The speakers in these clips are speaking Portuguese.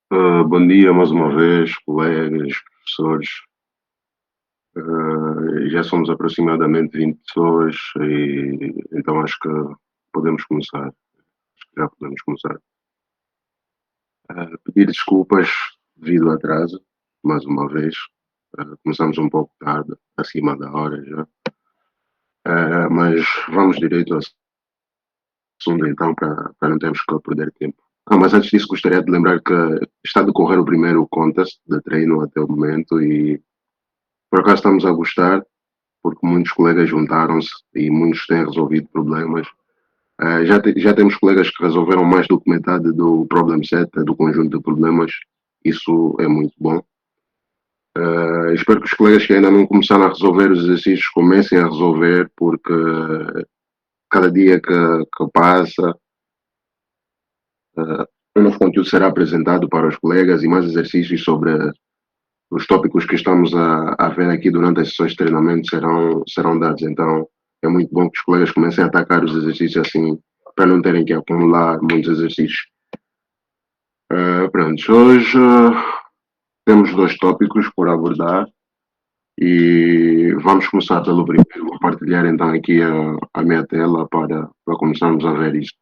Bom dia mais uma vez, colegas, professores. Já somos aproximadamente 20 pessoas e então acho que podemos começar. Acho que já podemos começar. Pedir desculpas devido ao atraso, mais uma vez. Começamos um pouco tarde, acima da hora já. Mas vamos direito ao assunto então para não termos que perder tempo. Mas antes disso gostaria de lembrar que está a decorrer o primeiro contest de treino até o momento e por acaso estamos a gostar porque muitos colegas juntaram-se e muitos têm resolvido problemas. Já temos colegas que resolveram mais do que metade do problem set, do conjunto de problemas. Isso é muito bom. Espero que os colegas que ainda não começaram a resolver os exercícios comecem a resolver, porque cada dia que passa, um novo conteúdo será apresentado para os colegas e mais exercícios sobre os tópicos que estamos a ver aqui durante as sessões de treinamento serão dados. Então, é muito bom que os colegas comecem a atacar os exercícios assim, para não terem que acumular muitos exercícios. Pronto, hoje temos dois tópicos por abordar e vamos começar pelo primeiro. Vou partilhar então aqui a minha tela para começarmos a ver isto.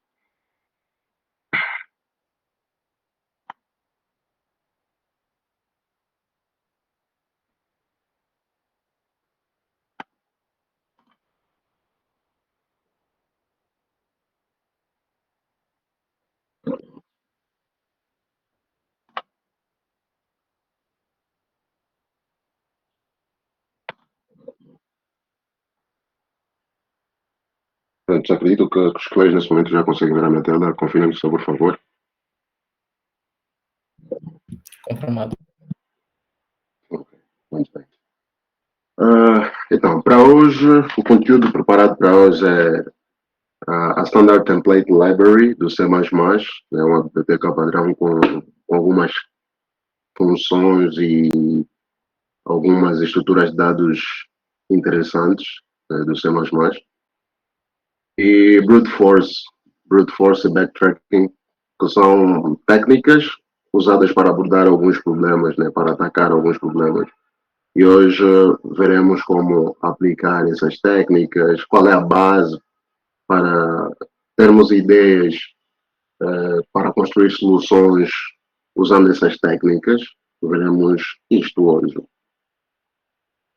Pronto, acredito que os colegas nesse momento já conseguem ver a minha tela. Confirmem, por favor. Confirmado. Ok, muito bem. Então, para hoje, o conteúdo preparado para hoje é a Standard Template Library do C++, é uma biblioteca padrão com algumas funções e algumas estruturas de dados interessantes do C++. E Brute Force e Backtracking, que são técnicas usadas para abordar alguns problemas, né, para atacar alguns problemas. E hoje veremos como aplicar essas técnicas, qual é a base para termos ideias para construir soluções usando essas técnicas. Veremos isto hoje.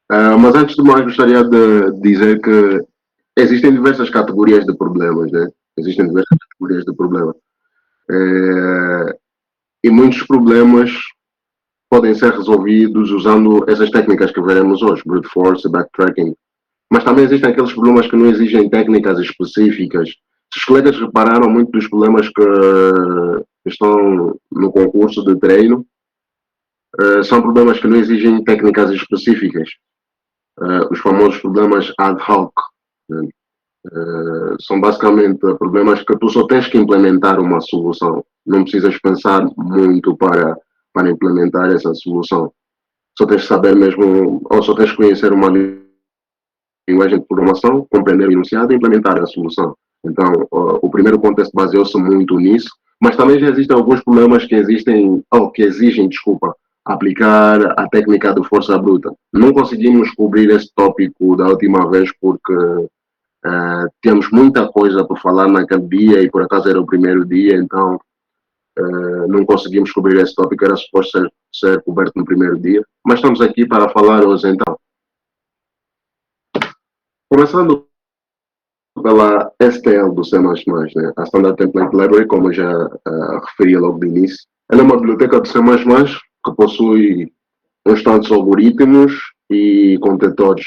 Mas antes de mais, gostaria de dizer que existem diversas categorias de problemas, né? Existem diversas categorias de problemas. E muitos problemas podem ser resolvidos usando essas técnicas que veremos hoje, brute force, backtracking. Mas também existem aqueles problemas que não exigem técnicas específicas. Se os colegas repararam, muitos dos problemas que estão no concurso de treino são problemas que não exigem técnicas específicas. Os famosos problemas ad hoc. Né? São basicamente problemas que tu só tens que implementar uma solução. Não precisas pensar muito para implementar essa solução. Só tens que saber mesmo, ou só tens que conhecer uma linguagem de programação, compreender o enunciado e implementar a solução. Então, o primeiro contexto baseou-se muito nisso, mas também já existem alguns problemas que existem, ou que exigem, desculpa, aplicar a técnica de força bruta. Não conseguimos cobrir esse tópico da última vez porque temos muita coisa para falar naquele dia e por acaso era o primeiro dia, então não conseguimos cobrir esse tópico, era suposto ser coberto no primeiro dia. Mas estamos aqui para falar hoje então. Começando pela STL do C++, né? A Standard Template Library, como eu já referi logo de início. Ela é uma biblioteca do C++ que possui uns tantos algoritmos e contentores.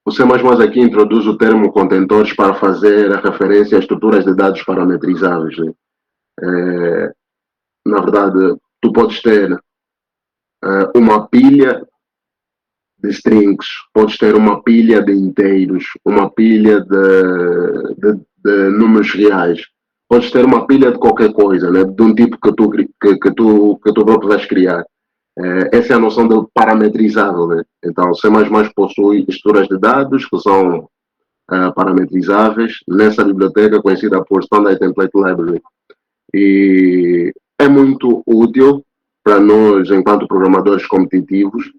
O C++ aqui introduz o termo contentores para fazer a referência a estruturas de dados parametrizáveis. Né? Na verdade, tu podes ter uma pilha de strings, podes ter uma pilha de inteiros, uma pilha de números reais, podes ter uma pilha de qualquer coisa, né? De um tipo que tu próprio vais criar. Essa é a noção de parametrizável. Né? Então, C++ possui estruturas de dados que são parametrizáveis nessa biblioteca conhecida por Standard Template Library. E é muito útil para nós, enquanto programadores competitivos,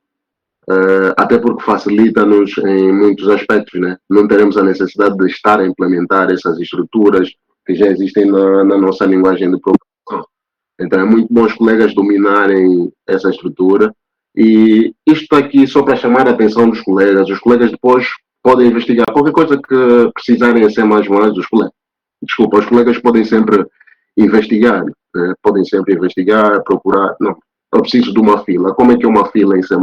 até porque facilita-nos em muitos aspectos, né? Não teremos a necessidade de estar a implementar essas estruturas que já existem na nossa linguagem de programação. Então é muito bom os colegas dominarem essa estrutura. E isto aqui só para chamar a atenção dos colegas. Os colegas depois podem investigar qualquer coisa que precisarem a C++, os colegas. Desculpa, os colegas podem sempre investigar, né? Podem sempre investigar, procurar. Não, eu preciso de uma fila. Como é que é uma fila em C++?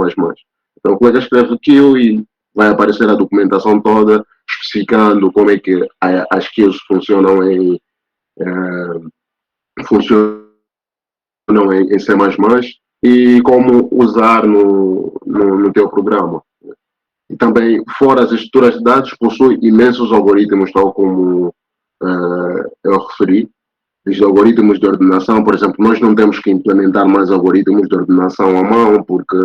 Então o colega escreve aquilo e vai aparecer a documentação toda, especificando como é que as skills funcionam funcionam em C++ e como usar no teu programa. E também, fora as estruturas de dados, possui imensos algoritmos, tal como eu referi. Os algoritmos de ordenação, por exemplo, nós não temos que implementar mais algoritmos de ordenação à mão, porque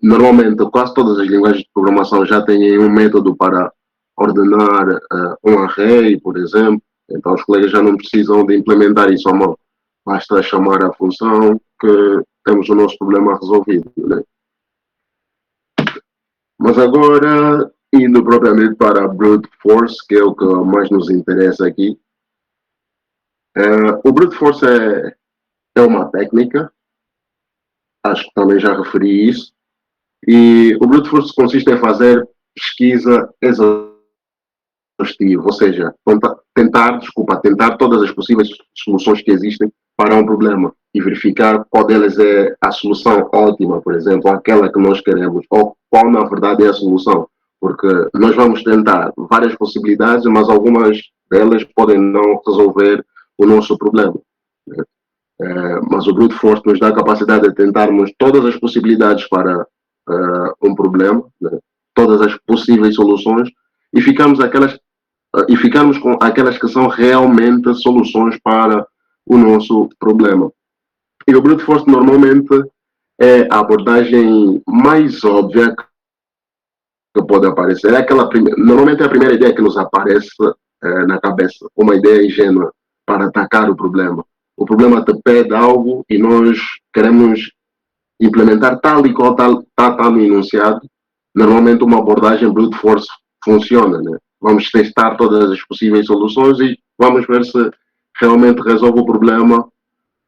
normalmente quase todas as linguagens de programação já têm um método para ordenar um array, por exemplo. Então os colegas já não precisam de implementar isso à mão. Basta chamar a função que temos o nosso problema resolvido, né? Mas agora, indo propriamente para a brute force, que é o que mais nos interessa aqui. O brute force é uma técnica, acho que também já referi isso, e o brute force consiste em fazer pesquisa exaustiva, ou seja, tentar todas as possíveis soluções que existem para um problema e verificar qual delas é a solução ótima, por exemplo, aquela que nós queremos, ou qual na verdade é a solução, porque nós vamos tentar várias possibilidades, mas algumas delas podem não resolver o nosso problema. Mas o brute force nos dá a capacidade de tentarmos todas as possibilidades para um problema, né? Todas as possíveis soluções, e ficamos com aquelas que são realmente soluções para o nosso problema. E o brute force normalmente é a abordagem mais óbvia que pode aparecer. Normalmente é a primeira ideia que nos aparece na cabeça, uma ideia ingênua para atacar o problema. O problema te pede algo e nós queremos implementar tal e qual está no enunciado. Normalmente uma abordagem brute force funciona, né? Vamos testar todas as possíveis soluções e vamos ver se realmente resolve o problema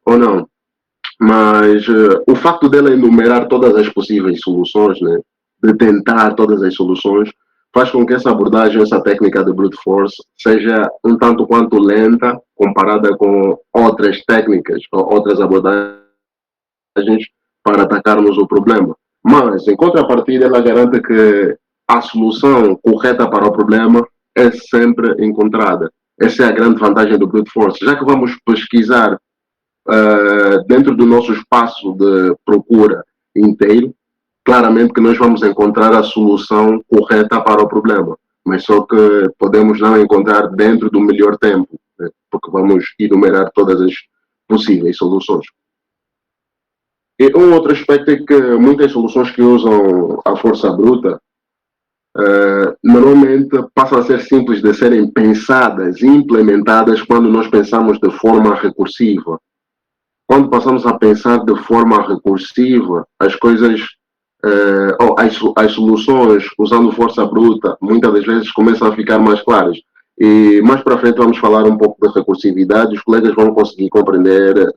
ou não. Mas o facto dela enumerar todas as possíveis soluções, né, de tentar todas as soluções, faz com que essa abordagem, essa técnica de brute force, seja um tanto quanto lenta comparada com outras técnicas ou outras abordagens para atacarmos o problema. Mas, em contrapartida, ela garante que a solução correta para o problema é sempre encontrada. Essa é a grande vantagem do brute force. Já que vamos pesquisar dentro do nosso espaço de procura inteiro, claramente que nós vamos encontrar a solução correta para o problema, mas só que podemos não encontrar dentro do melhor tempo, né? Porque vamos enumerar todas as possíveis soluções. E um outro aspecto é que muitas soluções que usam a força bruta normalmente passam a ser simples de serem pensadas e implementadas quando nós pensamos de forma recursiva. Quando passamos a pensar de forma recursiva, as coisas, ou as soluções usando força bruta, muitas das vezes começam a ficar mais claras. E mais para frente vamos falar um pouco de recursividade, os colegas vão conseguir compreender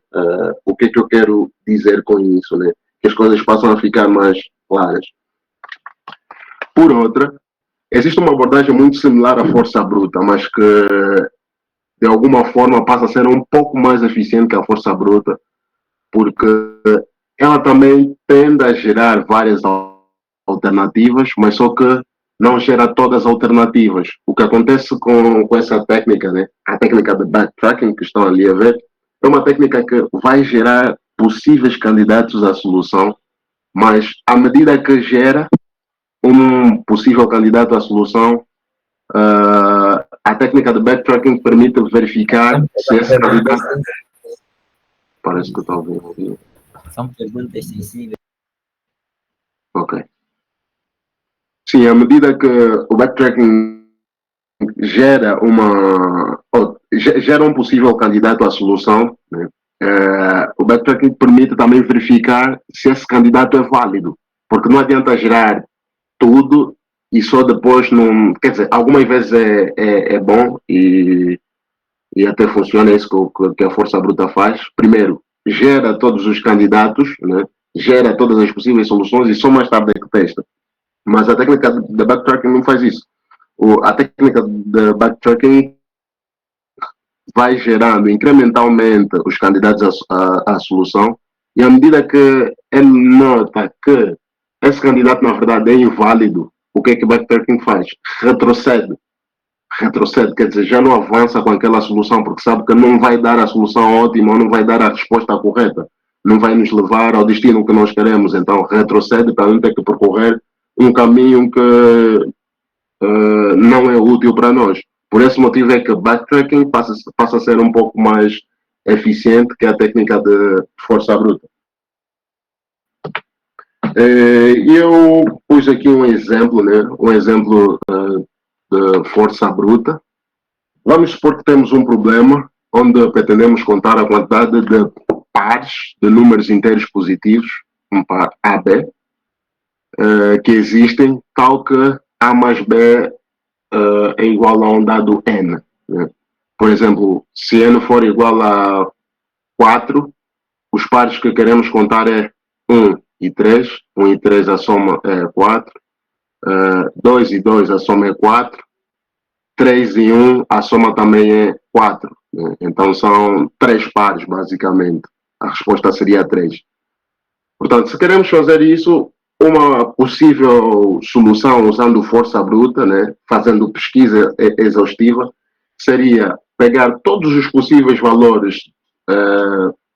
o que é que eu quero dizer com isso, né? Que as coisas passam a ficar mais claras. Por outra, existe uma abordagem muito similar à força bruta, mas que de alguma forma passa a ser um pouco mais eficiente que a força bruta, porque ela também tende a gerar várias alternativas, mas só que não gera todas as alternativas. O que acontece com essa técnica, né? A técnica de backtracking que estão ali a ver, é uma técnica que vai gerar possíveis candidatos à solução, mas à medida que gera um possível candidato à solução, a técnica de backtracking permite verificar se esse candidato... Parece que está ouvindo. São perguntas sensíveis. Ok. Sim, à medida que o backtracking gera um possível candidato à solução, né, O backtracking permite também verificar se esse candidato é válido, porque não adianta gerar tudo e só depois não. Quer dizer, algumas vezes é bom e até funciona isso que a Força Bruta faz. Primeiro, gera todos os candidatos, né? Gera todas as possíveis soluções e só mais tarde é que testa. Mas a técnica de backtracking não faz isso. A técnica de backtracking vai gerando incrementalmente os candidatos à solução e à medida que ele nota que esse candidato na verdade é inválido, o que é que o backtracking faz? Retrocede. Retrocede, quer dizer, já não avança com aquela solução porque sabe que não vai dar a solução ótima ou não vai dar a resposta correta. Não vai nos levar ao destino que nós queremos. Então retrocede para não ter que percorrer um caminho que não é útil para nós. Por esse motivo é que backtracking passa a ser um pouco mais eficiente que a técnica de força bruta. Eu pus aqui um exemplo, né? Um exemplo de força bruta. Vamos supor que temos um problema onde pretendemos contar a quantidade de pares de números inteiros positivos, um par AB, que existem, tal que A mais B é igual a um dado N. Né? Por exemplo, se N for igual a 4, os pares que queremos contar é 1 e 3. 1 e 3 a soma é 4. 2 e 2 a soma é 4. 3 e 1 a soma também é 4. Né? Então são 3 pares, basicamente. A resposta seria 3. Portanto, se queremos fazer isso, uma possível solução usando força bruta, né, fazendo pesquisa exaustiva, seria pegar todos os possíveis valores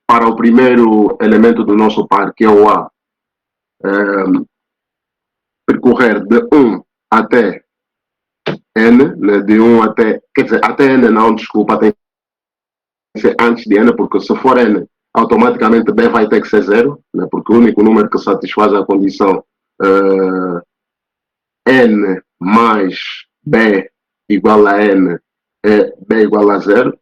para o primeiro elemento do nosso par, que é o A, percorrer de 1 até N, né, de 1 até, quer dizer, até N não, desculpa, tem que ser antes de N, porque se for N, automaticamente B vai ter que ser 0, né, porque o único número que satisfaz a condição N mais B igual a N é B igual a 0.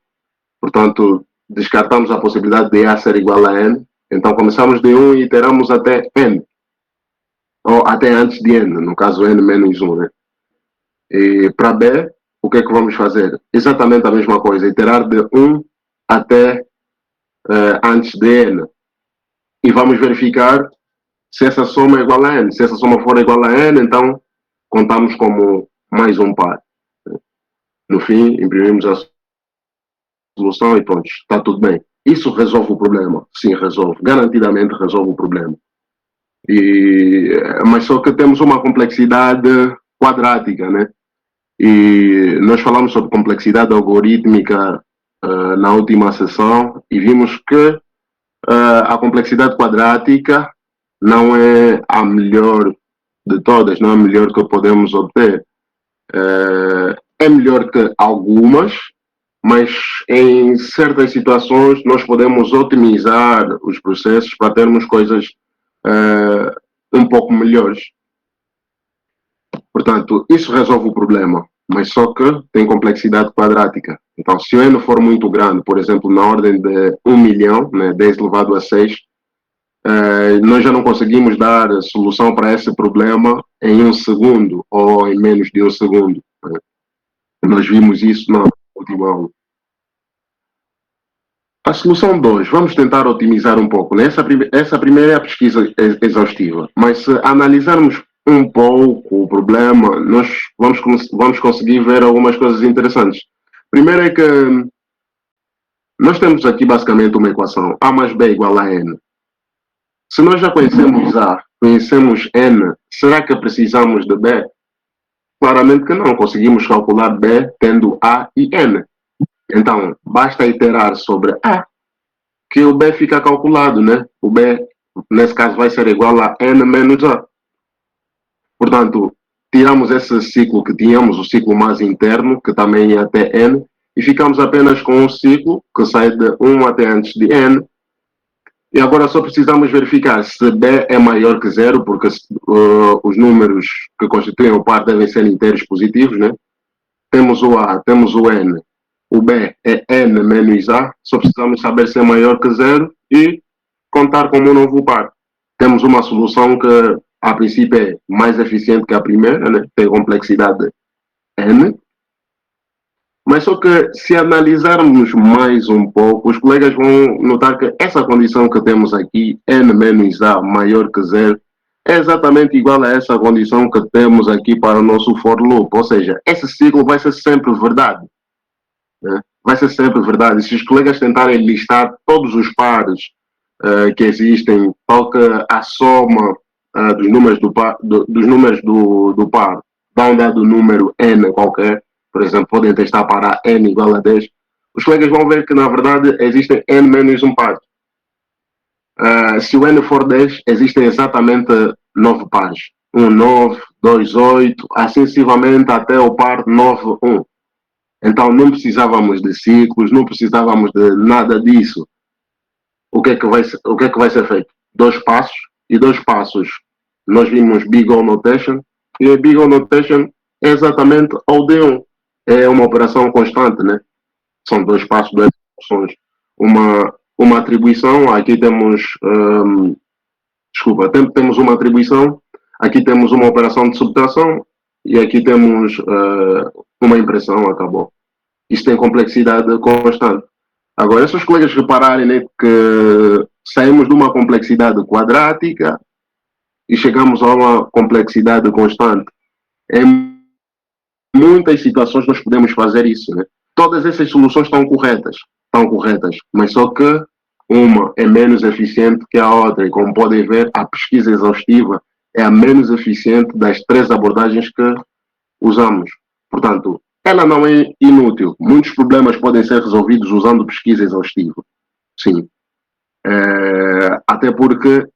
Portanto, descartamos a possibilidade de A ser igual a N. Então, começamos de 1 e iteramos até N. Ou até antes de N, no caso N menos 1. Né? E para B, o que é que vamos fazer? Exatamente a mesma coisa, iterar de 1 até antes de N. E vamos verificar se essa soma é igual a N. Se essa soma for igual a N, então contamos como mais um par. No fim, imprimimos a solução e pronto, está tudo bem. Isso resolve o problema? Sim, resolve. Garantidamente resolve o problema. Mas só que temos uma complexidade quadrática, né? E nós falamos sobre complexidade algorítmica na última sessão e vimos que a complexidade quadrática não é a melhor de todas, não é a melhor que podemos obter. É melhor que algumas, mas em certas situações nós podemos otimizar os processos para termos coisas um pouco melhores. Portanto, isso resolve o problema, mas só que tem complexidade quadrática. Então, se o N for muito grande, por exemplo, na ordem de 1 milhão, né, 10 elevado a 6, nós já não conseguimos dar solução para esse problema em 1 segundo ou em menos de 1 segundo. Né? Nós vimos isso na última aula. A solução 2, vamos tentar otimizar um pouco. Né? Essa primeira é a pesquisa exaustiva, mas se analisarmos um pouco o problema, nós vamos conseguir ver algumas coisas interessantes. Primeiro é que nós temos aqui basicamente uma equação, A mais B igual a N. Se nós já conhecemos A, conhecemos N, será que precisamos de B? Claramente que não, conseguimos calcular B tendo A e N. Então, basta iterar sobre A, que o B fica calculado, né? O B, nesse caso, vai ser igual a N menos A. Portanto, tiramos esse ciclo que tínhamos, o ciclo mais interno, que também ia até N, e ficamos apenas com um ciclo que sai de 1 até antes de N. E agora só precisamos verificar se B é maior que 0, porque os números que constituem o par devem ser inteiros positivos, né? Temos o A, temos o N. o B é n menos A, só precisamos saber se é maior que zero e contar como um novo par. Temos uma solução que, a princípio, é mais eficiente que a primeira, né? Tem complexidade n, mas só que se analisarmos mais um pouco, os colegas vão notar que essa condição que temos aqui, n menos A maior que zero, é exatamente igual a essa condição que temos aqui para o nosso for loop, ou seja, esse ciclo vai ser sempre verdade. Né? Vai ser sempre verdade. Se os colegas tentarem listar todos os pares que existem, tal que a soma dos números do par dá um dado número n qualquer, por exemplo, podem testar para n igual a 10, os colegas vão ver que, na verdade, existem n menos um par. Se o n for 10, existem exatamente 9 pares. 1, 9, 2, 8, assim sucessivamente até o par 9, 1. Então não precisávamos de ciclos, não precisávamos de nada disso. O que é que vai ser feito? 2 passos, e 2 passos nós vimos Big O Notation, e a Big O Notation é exatamente o D1. É uma operação constante, né? São 2 passos, 2 operações. Uma atribuição, aqui temos, temos uma atribuição, aqui temos uma operação de subtração, e aqui temos uma impressão, acabou. Isto tem complexidade constante. Agora, se os colegas repararem, né, que saímos de uma complexidade quadrática e chegamos a uma complexidade constante. Em muitas situações nós podemos fazer isso. Né? Todas essas soluções estão corretas, mas só que uma é menos eficiente que a outra. E como podem ver, a pesquisa exaustiva é a menos eficiente das 3 abordagens que usamos. Portanto, ela não é inútil. Muitos problemas podem ser resolvidos usando pesquisa exaustiva. Sim. Até porque,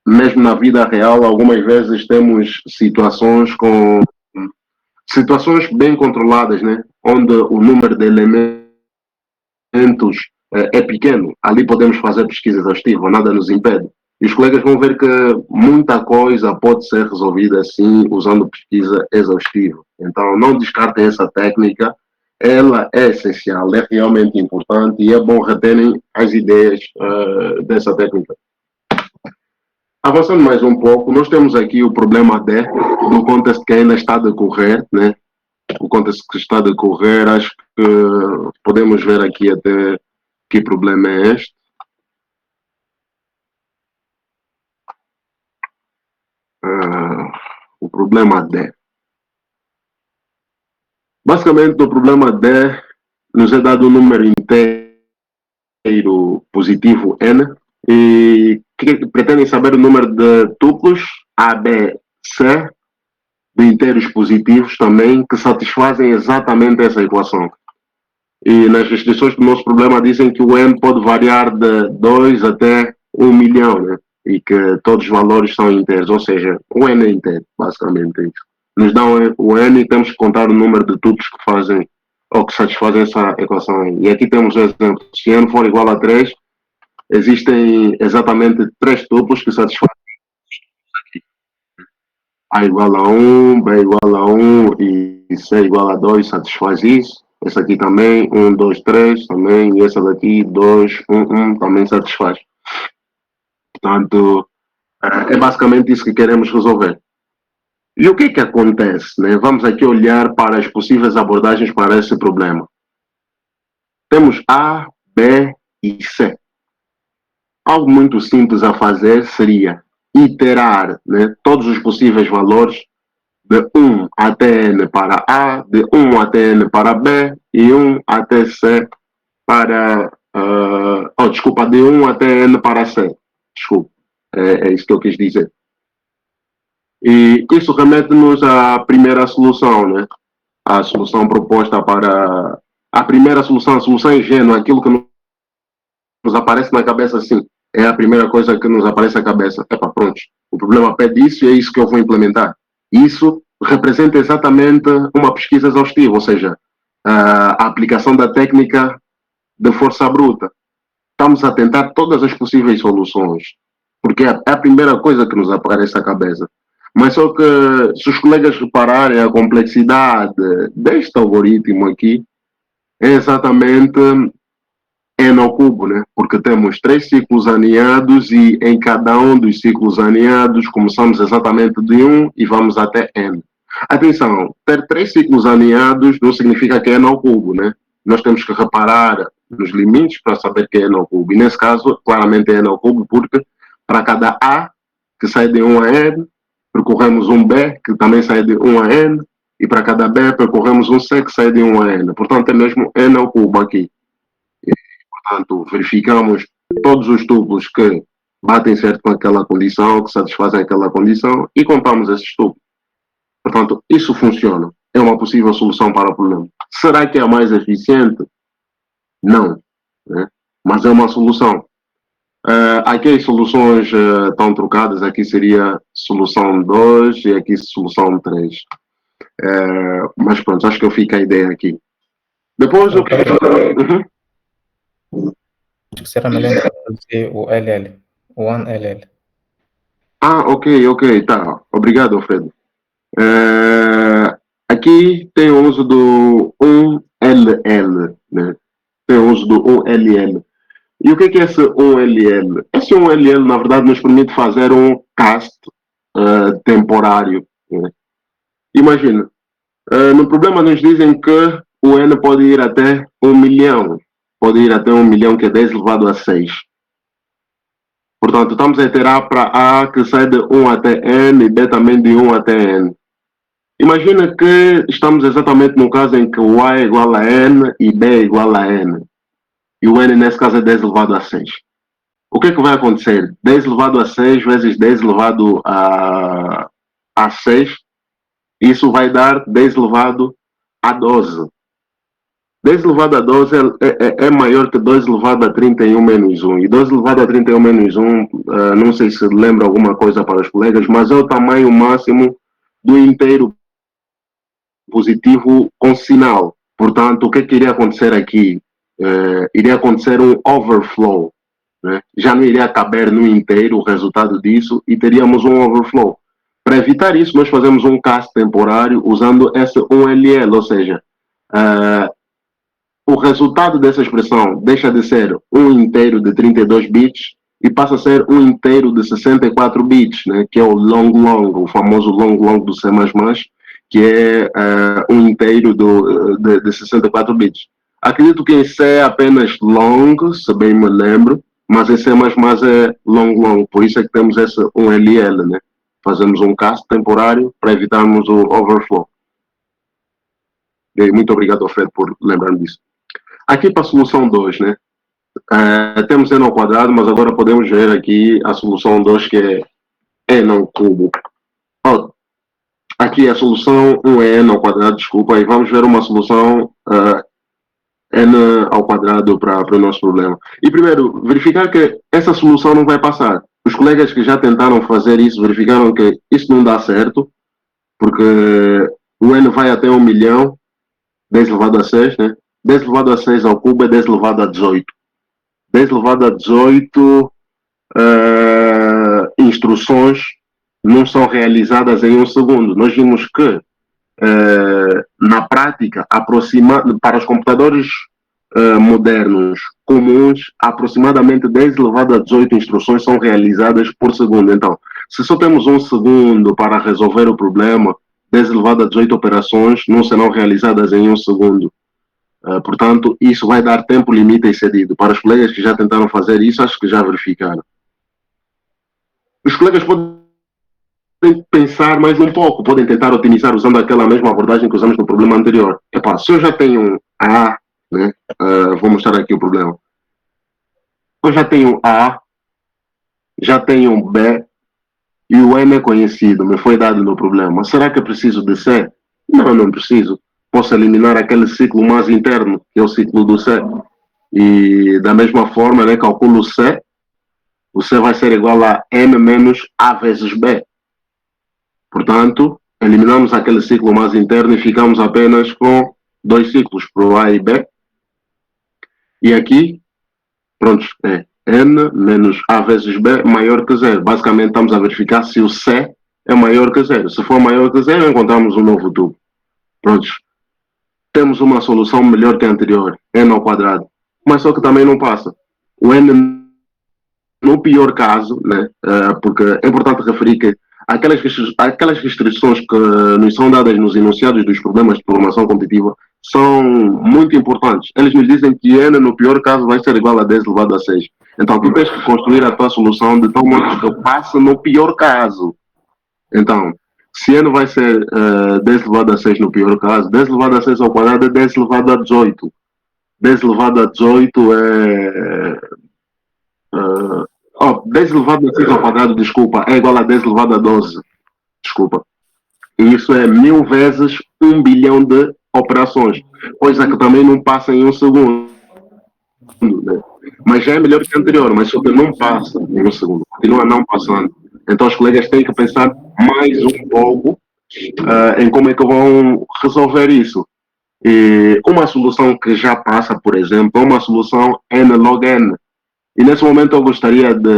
mesmo na vida real, algumas vezes temos situações bem controladas, né? Onde o número de elementos é pequeno. Ali podemos fazer pesquisa exaustiva, nada nos impede. E os colegas vão ver que muita coisa pode ser resolvida assim, usando pesquisa exaustiva. Então, não descartem essa técnica. Ela é essencial, é realmente importante e é bom reterem as ideias dessa técnica. Avançando mais um pouco, nós temos aqui o problema D, do contexto que ainda está a decorrer, né? O contexto que está a decorrer, acho que podemos ver aqui até que problema é este. O problema D. Basicamente, no problema D, nos é dado um número inteiro positivo n e pretendem saber o número de tuplos A, B, C de inteiros positivos também que satisfazem exatamente essa equação. E nas restrições do nosso problema dizem que o n pode variar de 2 até 1 milhão, né? E que todos os valores são inteiros, ou seja, o n é inteiro, basicamente isso. Nos dão o n e temos que contar o número de tuplos que fazem ou que satisfazem essa equação. E aqui temos o exemplo. Se n for igual a 3, existem exatamente 3 tuplos que satisfazem A igual a 1, B igual a 1 e C igual a 2 satisfaz isso. Esse aqui também, 1, 2, 3 também, e essa daqui, 2, 1, 1 também satisfaz. Portanto, é basicamente isso que queremos resolver. E o que é que acontece? Né? Vamos aqui olhar para as possíveis abordagens para esse problema. Temos A, B e C. Algo muito simples a fazer seria iterar, né, todos os possíveis valores de 1 até n para A, de 1 até n para B e 1 até C para... de 1 até n para C. Desculpa, é isso que eu quis dizer. E isso remete-nos à primeira solução, né? A solução proposta para... A primeira solução, a solução ingênua, aquilo que nos aparece na cabeça assim. É a primeira coisa que nos aparece na cabeça. Epa, pronto. O problema pede isso e é isso que eu vou implementar. Isso representa exatamente uma pesquisa exaustiva, ou seja, a aplicação da técnica de força bruta. Estamos a tentar todas as possíveis soluções, porque é a primeira coisa que nos aparece na cabeça. Mas só que, se os colegas repararem a complexidade deste algoritmo aqui, é exatamente N ao cubo, né? Porque temos 3 ciclos aninhados e em cada um dos ciclos aninhados começamos exatamente de 1 e vamos até N. Atenção, ter 3 ciclos aninhados não significa que é N ao cubo, né? Nós temos que reparar nos limites para saber que é N ao cubo. E nesse caso, claramente é N ao cubo, porque para cada A que sai de 1 a N, percorremos um B que também sai de 1 a N, e para cada B percorremos um C que sai de 1 a N. Portanto, é mesmo N ao cubo aqui. Portanto, verificamos todos os tuplos que batem certo com aquela condição, que satisfazem aquela condição, e contamos esses tuplos. Portanto, isso funciona. É uma possível solução para o problema. Será que é a mais eficiente? Não. Né? Mas é uma solução. Aqui as soluções estão trocadas. Aqui seria solução 2 e aqui solução 3. Mas pronto, acho que eu fico a ideia aqui. Depois eu quero... Acho que será melhor introduzir o LL, o 1LL. Ok, tá. Obrigado, Alfredo. Aqui tem o uso do 1LL, né? Tem o uso do 1LL. E o que é esse 1LL? Esse 1LL, na verdade, nos permite fazer um cast temporário. Né? Imagina, no problema nos dizem que o N pode ir até 1 milhão. Pode ir até 1 milhão, que é 10 elevado a 6. Portanto, estamos a iterar para A que sai de 1 até N e B também de 1 até N. Imagina que estamos exatamente no caso em que o A é igual a N e B é igual a N. E o N nesse caso é 10 elevado a 6. O que é que vai acontecer? 10 elevado a 6 vezes 10 elevado a 6. Isso vai dar 10 elevado a 12. 10 elevado a 12 é maior que 2 elevado a 31 menos 1. E 2 elevado a 31 menos 1, não sei se lembra alguma coisa para os colegas, mas é o tamanho máximo do inteiro positivo com sinal. Portanto, o que iria acontecer aqui? Iria acontecer um overflow. Né? Já não iria caber no inteiro o resultado disso e teríamos um overflow. Para evitar isso, nós fazemos um cast temporário usando esse 1LL, ou seja, o resultado dessa expressão deixa de ser um inteiro de 32 bits e passa a ser um inteiro de 64 bits, né? Que é o long, o famoso long do C++, que é um inteiro de 64 bits. Acredito que em C é apenas long, se bem me lembro, mas em C++ é long, por isso é que temos esse 1LL, né? Fazemos um cast temporário para evitarmos o overflow. E muito obrigado, Alfredo, por lembrar-me disso. Aqui para a solução 2, né? Temos N ao quadrado, mas agora podemos ver aqui a solução 2, que é N ao cubo. Aqui a solução 1 é N ao quadrado, desculpa, e vamos ver uma solução N ao quadrado para o nosso problema. E primeiro, verificar que essa solução não vai passar. Os colegas que já tentaram fazer isso verificaram que isso não dá certo, porque o N vai até 1 milhão, 10 elevado a 6, né? 10 elevado a 6 ao cubo é 10 elevado a 18. 10 elevado a 18 instruções não são realizadas em 1 segundo. Nós vimos que, na prática, para os computadores modernos comuns, aproximadamente 10 elevado a 18 instruções são realizadas por segundo. Então, se só temos 1 segundo para resolver o problema, 10 elevado a 18 operações não serão realizadas em 1 segundo. Portanto, isso vai dar tempo limite excedido. Para os colegas que já tentaram fazer isso, acho que já verificaram. Os colegas podem pensar mais um pouco, podem tentar otimizar usando aquela mesma abordagem que usamos no problema anterior. Se eu já tenho A, né, vou mostrar aqui o problema. Eu já tenho A, já tenho B, e o N é conhecido, me foi dado no problema. Será que eu preciso de C? Não preciso. Posso eliminar aquele ciclo mais interno, que é o ciclo do C. E da mesma forma, né, calculo C. O C vai ser igual a M menos A vezes B. Portanto, eliminamos aquele ciclo mais interno e ficamos apenas com 2 ciclos, para o A e B. E aqui, pronto, é N menos A vezes B maior que 0. Basicamente, estamos a verificar se o C é maior que 0. Se for maior que 0, encontramos um novo tubo. Pronto. temos uma solução melhor que a anterior, n ao quadrado. Mas só que também não passa. O n, no pior caso, né, porque é importante referir que aquelas restrições que nos são dadas nos enunciados dos problemas de programação competitiva são muito importantes. Eles nos dizem que n, no pior caso, vai ser igual a 10 elevado a 6. Então, tu tens que construir a tua solução de tal modo que passe no pior caso. Então, se n vai ser 10 elevado a 6 no pior caso, 10 elevado a 6 ao quadrado é 10 elevado a 18. 10 elevado a 18 é. 10 elevado a 6 ao quadrado, desculpa, é igual a 10 elevado a 12. Desculpa. E isso é 1000 vezes 1 bilhão de operações. Coisa que também não passa em um segundo. Né? Mas já é melhor que o anterior, mas só que não passa em um segundo. Continua não passando. Então os colegas têm que pensar mais um pouco em como é que vão resolver isso. E uma solução que já passa, por exemplo, é uma solução n log n. E nesse momento eu gostaria de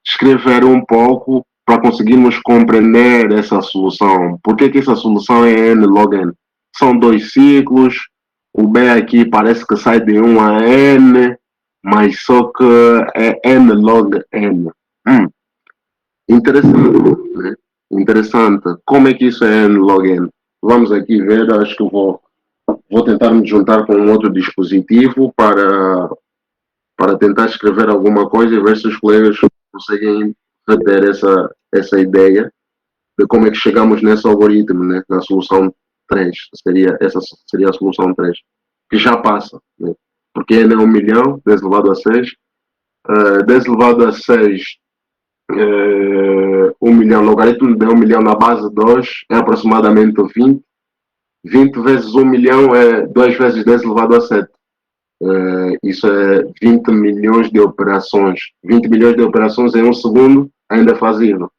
escrever um pouco para conseguirmos compreender essa solução. Por que essa solução é n log n? São dois ciclos, o B aqui parece que sai de 1 a n, mas só que é n log n. Interessante, né? Interessante. Como é que isso é n log n? Vamos aqui ver, acho que vou tentar me juntar com um outro dispositivo para tentar escrever alguma coisa e ver se os colegas conseguem reter essa ideia de como é que chegamos nesse algoritmo, né? Na solução 3. Essa seria a solução 3, que já passa, né? Porque n é 1 milhão, 10 elevado a 6. 10 elevado a 6, 1 milhão, logaritmo de 1 milhão na base 2 é aproximadamente 20. 20 vezes 1 milhão é 2 vezes 10 elevado a 7. Isso é 20 milhões de operações. 20 milhões de operações em um segundo ainda é fazível.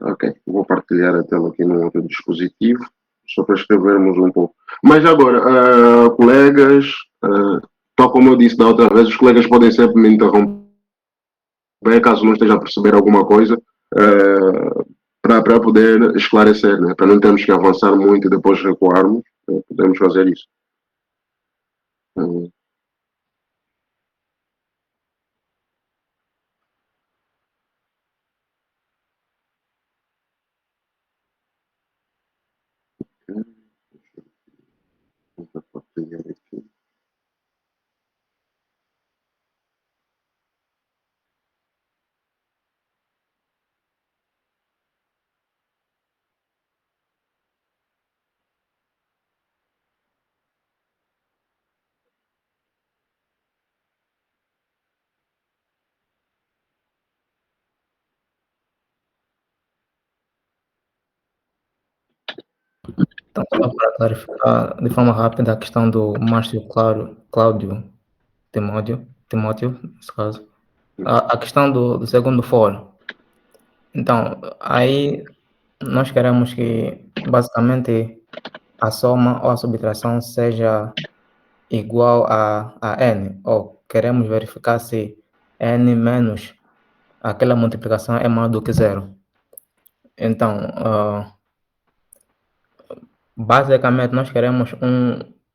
Ok, vou partilhar a tela aqui num outro dispositivo, só para escrevermos um pouco. Mas agora, colegas, tal como eu disse da outra vez, os colegas podem sempre me interromper caso não esteja a perceber alguma coisa, para poder esclarecer, né? Para não termos que avançar muito e depois recuarmos, podemos fazer isso. Vou partilhar aqui. Então, só para clarificar de forma rápida a questão do Márcio Cláudio Timóteo, nesse caso, a questão do segundo foro. Então, aí nós queremos que, basicamente, a soma ou a subtração seja igual a n, ou queremos verificar se n menos aquela multiplicação é maior do que zero. Então, basicamente, nós queremos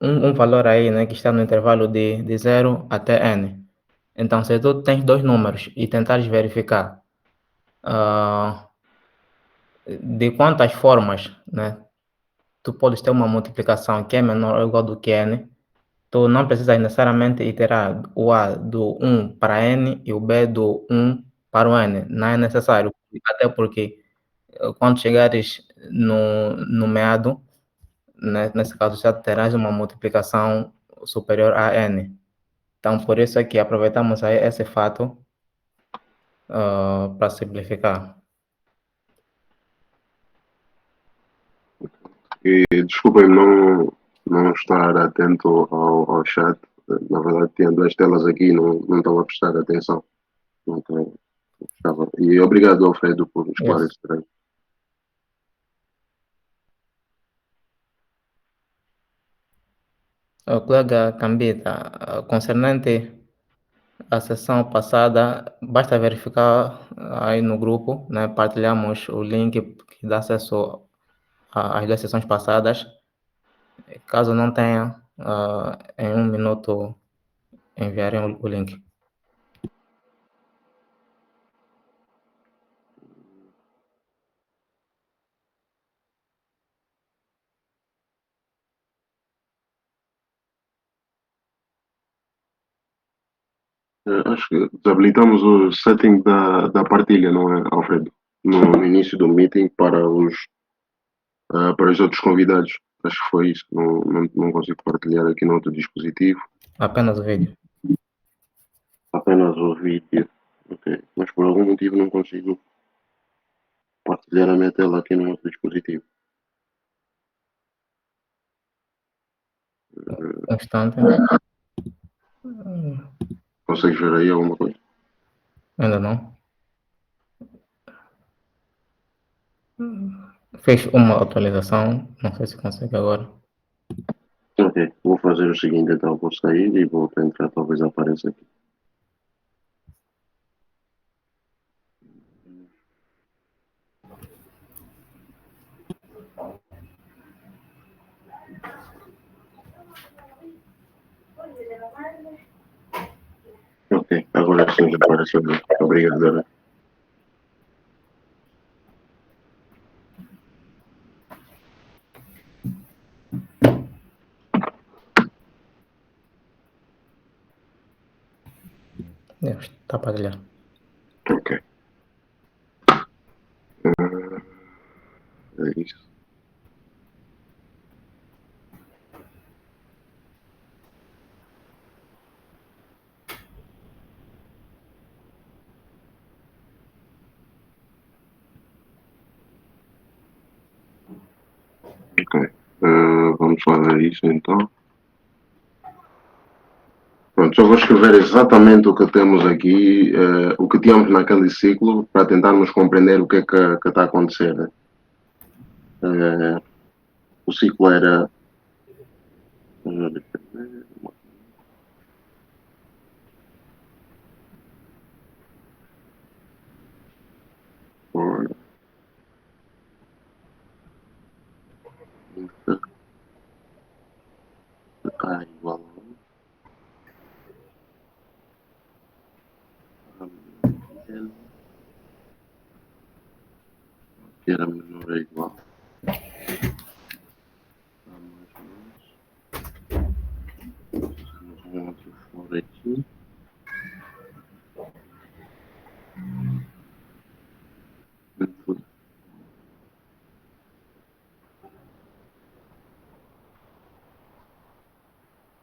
um valor aí, né, que está no intervalo de 0 até n. Então, se tu tens dois números e tentares verificar de quantas formas, né, tu podes ter uma multiplicação que é menor ou igual do que n, tu não precisas necessariamente iterar o A do 1 para n e o B do 1 para o n. Não é necessário, até porque quando chegares no meado, né, nesse caso já terás uma multiplicação superior a n. Então, por isso é que aproveitamos aí esse fato para simplificar. E desculpem não estar atento ao chat. Na verdade, tinha duas telas aqui e não estava a prestar atenção. Então, e obrigado, Alfredo, por esclarecer. Yes. Colega Cambita, concernente A sessão passada, basta verificar aí no grupo, né? Partilhamos o link que dá acesso às duas sessões passadas. Caso não tenha, em 1 minuto enviarem o link. Acho que desabilitamos o setting da partilha, não é, Alfredo? No início do meeting para os outros convidados. Acho que foi isso. Não consigo partilhar aqui no outro dispositivo. Apenas o vídeo. Apenas o vídeo. Ok. Mas por algum motivo não consigo partilhar a minha tela aqui no outro dispositivo. Um instante. Consegues ver aí alguma coisa? Ainda não. Fez uma atualização, não sei se consegue agora. Ok. Vou fazer o seguinte então. Vou sair e vou tentar talvez apareça aqui. Ok, agora sim já apareceu. Obrigado. Está a partilhar. Ok. É isso. Ok. Vamos lá ver isso então. Pronto, só vou escrever exatamente o que temos aqui, o que tínhamos naquele ciclo, para tentarmos compreender o que é que está a acontecer. Né? O ciclo era. A igual a 1. Que era menor ou igual a mais ou menos. Temos um outro fora aqui.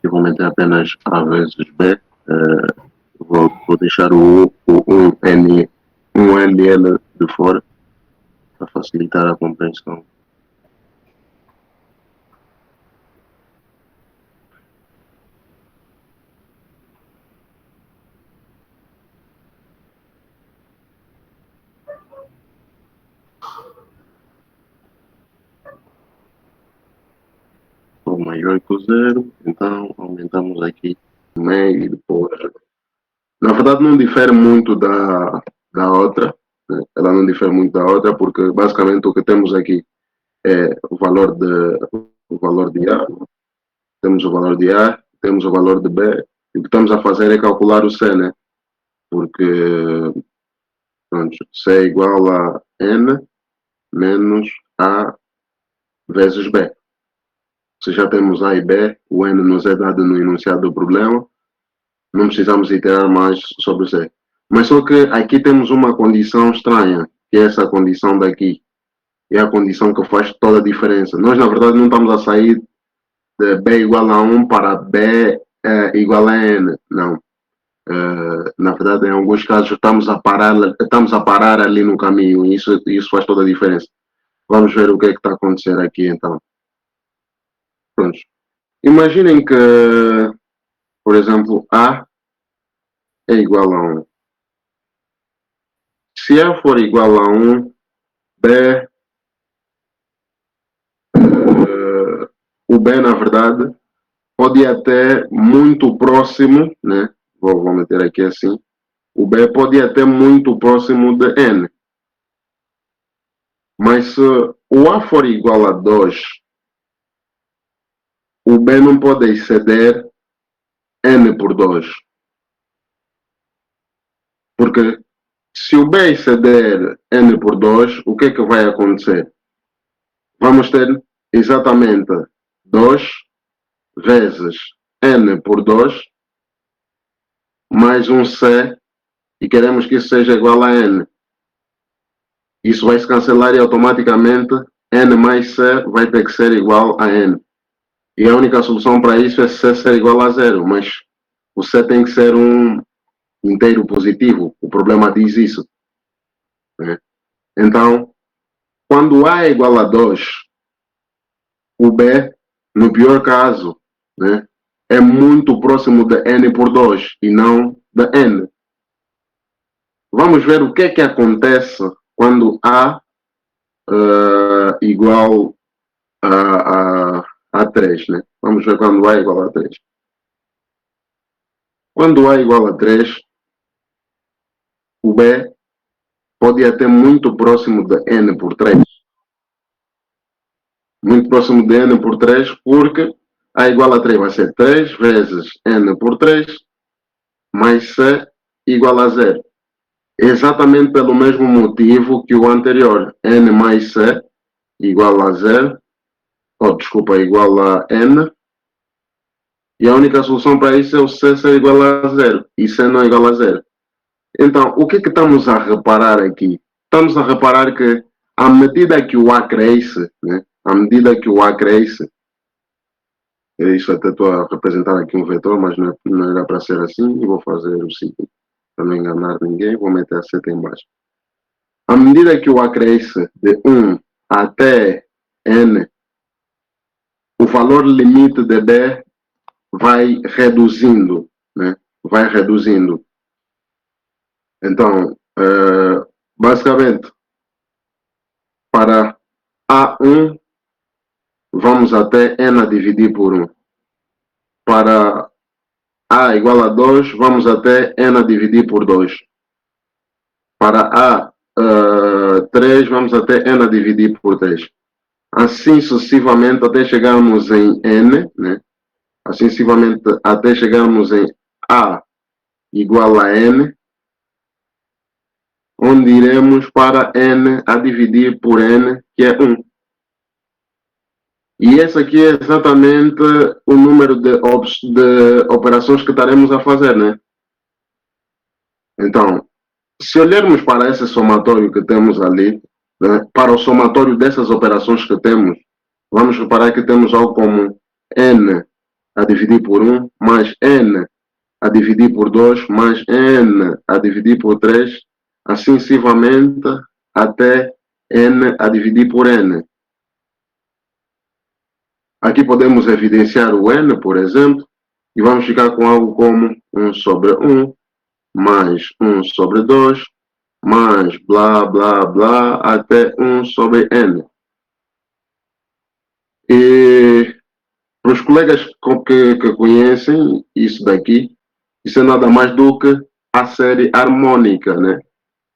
Eu vou meter apenas A vezes B. Vou deixar o 1LL de fora para facilitar a compreensão. O maior que o zero, então aumentamos aqui meio e depois. Na verdade não difere muito da outra, né? Ela não difere muito da outra porque basicamente o que temos aqui é o valor de A, temos o valor de A, temos o valor de B, e o que estamos a fazer é calcular o C, né? Porque pronto, C é igual a N menos A vezes B. Se já temos A e B, o N nos é dado no enunciado do problema, não precisamos iterar mais sobre C. Mas só que aqui temos uma condição estranha, que é essa condição daqui. É a condição que faz toda a diferença. Nós, na verdade, não estamos a sair de B igual a 1 para B igual a N. Não. Na verdade, em alguns casos, estamos a parar ali no caminho. E isso faz toda a diferença. Vamos ver o que é que está a acontecer aqui, então. Pronto. Imaginem que, por exemplo, A é igual a 1. Se A for igual a 1, B, o B, na verdade, pode ir até muito próximo, né? vou meter aqui assim, o B pode ir até muito próximo de N. Mas se o A for igual a 2, o B não pode exceder N por 2. Porque se o B exceder N por 2, o que é que vai acontecer? Vamos ter exatamente 2 vezes N por 2 mais um C e queremos que isso seja igual a N. Isso vai se cancelar e automaticamente N mais C vai ter que ser igual a N. E a única solução para isso é C ser igual a 0, mas o C tem que ser um inteiro positivo. O problema diz isso. Né? Então, quando A é igual a 2, o B, no pior caso, né, é muito próximo de N por 2 e não de N. Vamos ver o que é que acontece quando A igual a 3. Né? Vamos ver quando A é igual a 3. Quando A é igual a 3, o B pode ir até muito próximo de N por 3. Muito próximo de N por 3, porque A igual a 3 vai ser 3 vezes N por 3, mais C igual a 0. Exatamente pelo mesmo motivo que o anterior. N mais C igual a 0. Desculpa, igual a N. E a única solução para isso é o C ser igual a 0. E C não é igual a 0. Então, o que é que estamos a reparar aqui? Estamos a reparar que, à medida que o A cresce, né? À medida que o A cresce, isso até estou a representar aqui um vetor, mas não era para ser assim, e vou fazer o seguinte, para não enganar ninguém, vou meter a seta em baixo. À medida que o A cresce de 1 até N, o valor limite de B vai reduzindo, né? Vai reduzindo. Então, basicamente, para A1, vamos até N a dividir por 1. Para A igual a 2, vamos até N a dividir por 2. Para A3, vamos até N a dividir por 3. Assim sucessivamente até chegarmos em N, né? Assim sucessivamente até chegarmos em A igual a N, onde iremos para N a dividir por N, que é 1. E esse aqui é exatamente o número de operações que estaremos a fazer, né? Então, se olharmos para esse somatório que temos ali, né, para o somatório dessas operações que temos, vamos reparar que temos algo como N a dividir por 1, mais N a dividir por 2, mais N a dividir por 3, assim sucessivamente até N a dividir por N. Aqui podemos evidenciar o N, por exemplo, e vamos ficar com algo como 1 sobre 1, mais 1 sobre 2, mais blá, blá, blá, até 1 sobre N. E para os colegas que conhecem isso daqui, isso é nada mais do que a série harmônica, né?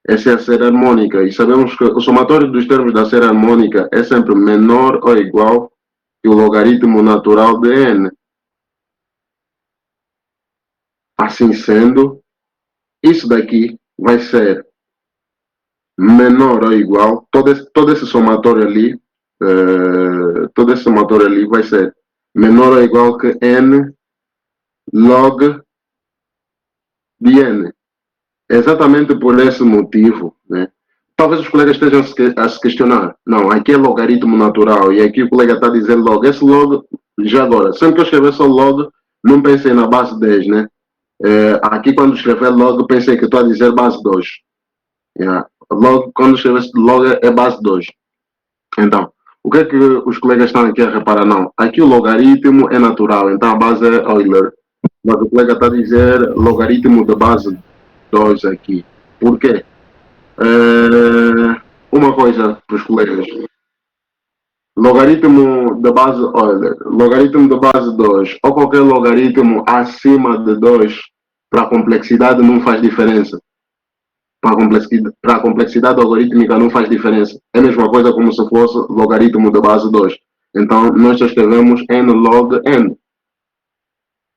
Essa é a série harmônica. E sabemos que o somatório dos termos da série harmônica é sempre menor ou igual que o logaritmo natural de N. Assim sendo, isso daqui vai ser menor ou igual, todo esse somatório ali, todo esse somatório ali vai ser menor ou igual que N log de N. Exatamente por esse motivo, né? Talvez os colegas estejam a se questionar. Não, aqui é logaritmo natural e aqui o colega está a dizer log. Esse log, já agora, sempre que eu escrever só log, não pensei na base 10, né? Aqui quando escrever log, pensei que estou a dizer base 2. Yeah. Log, quando escrever log é base 2. Então, o que é que os colegas estão aqui a reparar? Não, aqui o logaritmo é natural, então a base é Euler. Mas o colega está a dizer logaritmo da base 2 aqui. Por quê? Uma coisa para os colegas. Logaritmo da base Euler, logaritmo da base 2 ou qualquer logaritmo acima de 2 para a complexidade não faz diferença. Para a complexidade algorítmica não faz diferença. É a mesma coisa como se fosse logaritmo da base 2. Então, nós escrevemos n log n.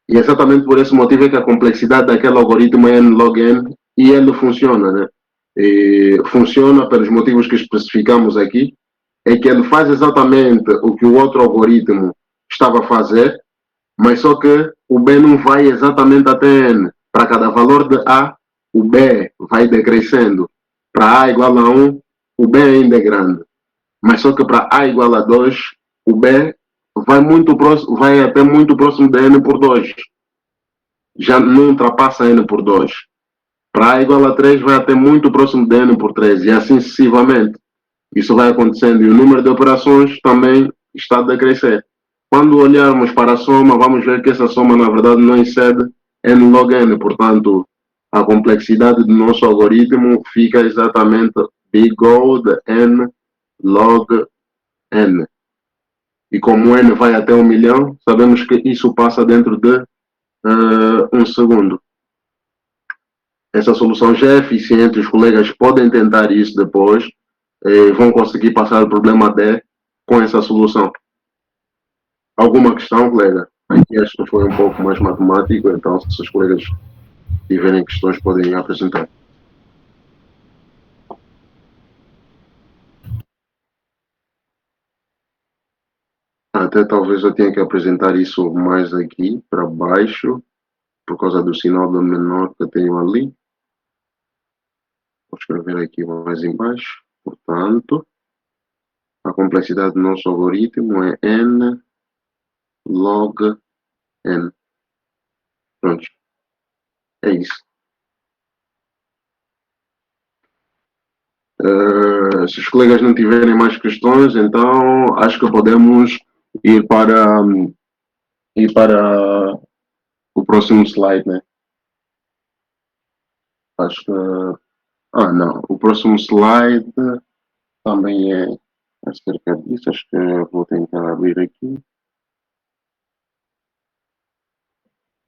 E exatamente por esse motivo é que a complexidade daquele algoritmo é n log n e ele funciona, né? E funciona pelos motivos que especificamos aqui, é que ele faz exatamente o que o outro algoritmo estava a fazer, mas só que o B não vai exatamente até N. Para cada valor de A, o B vai decrescendo. Para A igual a 1, o B ainda é grande. Mas só que para A igual a 2, o B vai até muito próximo de N por 2. Já não ultrapassa N por 2. Para A igual a 3, vai até muito próximo de N por 3. E assim sucessivamente. Isso vai acontecendo e o número de operações também está a decrescer. Quando olharmos para a soma, vamos ver que essa soma, na verdade, não excede n log n. Portanto, a complexidade do nosso algoritmo fica exatamente big O de n log n. E como n vai até 1 milhão, sabemos que isso passa dentro de 1 segundo. Essa solução já é eficiente, os colegas podem tentar isso depois. Vão conseguir passar o problema D com essa solução. Alguma questão, colega? Aqui acho que foi um pouco mais matemático, então se os colegas tiverem questões podem apresentar. Até talvez eu tenha que apresentar isso mais aqui para baixo, por causa do sinal do menor que eu tenho ali. Vou escrever aqui mais embaixo. Portanto, a complexidade do nosso algoritmo é n log n. Pronto. É isso. Se os colegas não tiverem mais questões, então acho que podemos ir para o próximo slide, né? Acho que... não. O próximo slide também é acerca disso. Acho que vou tentar abrir aqui.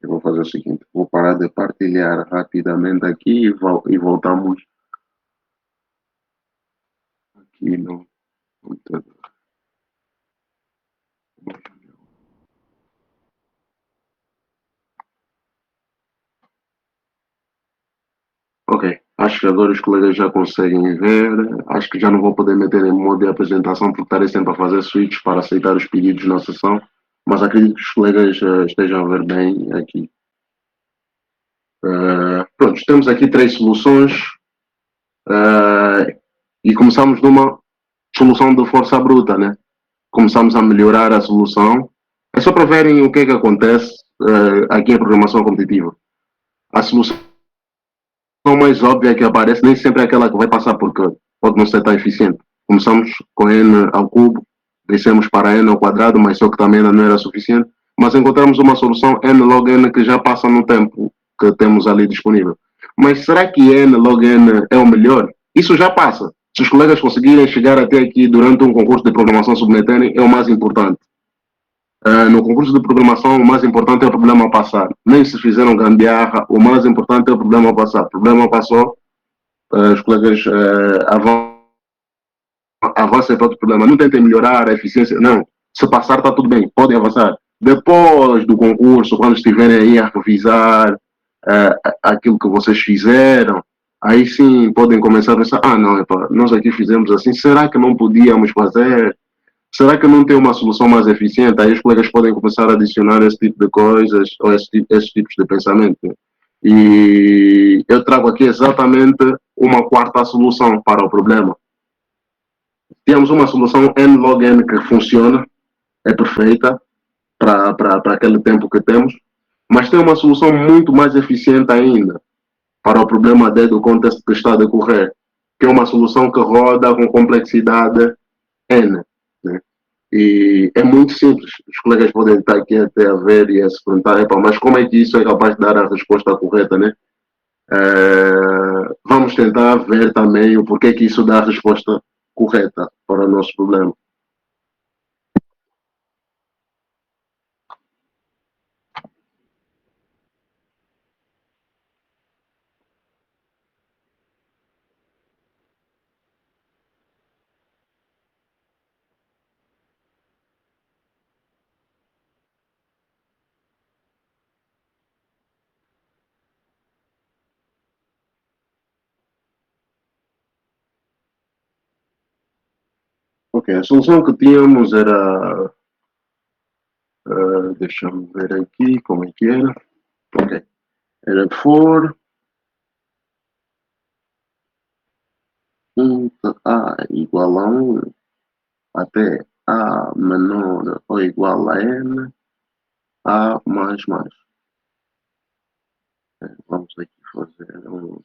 Eu vou fazer o seguinte. Vou parar de partilhar rapidamente aqui e voltamos aqui no computador. Ok, acho que agora os colegas já conseguem ver. Acho que já não vou poder meter em modo de apresentação porque estarei sempre a fazer switch para aceitar os pedidos na sessão, mas acredito que os colegas estejam a ver bem aqui. Pronto, temos aqui 3 soluções e começamos numa solução de força bruta, né? Começamos a melhorar a solução. É só para verem o que é que acontece aqui em programação competitiva. A solução mais óbvia que aparece nem sempre é aquela que vai passar porque pode não ser tão eficiente. Começamos com n ao cubo, descemos para n ao quadrado, mas só que também ainda não era suficiente. Mas encontramos uma solução n log n que já passa no tempo que temos ali disponível. Mas será que n log n é o melhor? Isso já passa. Se os colegas conseguirem chegar até aqui durante um concurso de programação submeterem, é o mais importante. No concurso de programação, o mais importante é o problema passar. Nem se fizeram gambiarra, o mais importante é o problema passar. O problema passou, os colegas avancem para outro problema. Não tentem melhorar a eficiência, não. Se passar, está tudo bem, podem avançar. Depois do concurso, quando estiverem aí a revisar aquilo que vocês fizeram, aí sim podem começar a pensar, não, epa, nós aqui fizemos assim, será que não podíamos fazer? Será que não tem uma solução mais eficiente? Aí os colegas podem começar a adicionar esse tipo de coisas ou esses tipos de pensamento. E eu trago aqui exatamente uma quarta solução para o problema. Temos uma solução n log n que funciona, é perfeita para aquele tempo que temos, mas tem uma solução muito mais eficiente ainda para o problema D do contexto que está a decorrer, que é uma solução que roda com complexidade n. Né? E é muito simples. Os colegas podem estar aqui até a ver e a se perguntar, mas como é que isso é capaz de dar a resposta correta, né? Vamos tentar ver também o porquê que isso dá a resposta correta para o nosso problema. Ok, a solução que tínhamos era. Deixa-me ver aqui como é que era. Ok. Era for int a igual a 1 até a menor ou igual a n, a mais mais. Vamos aqui fazer um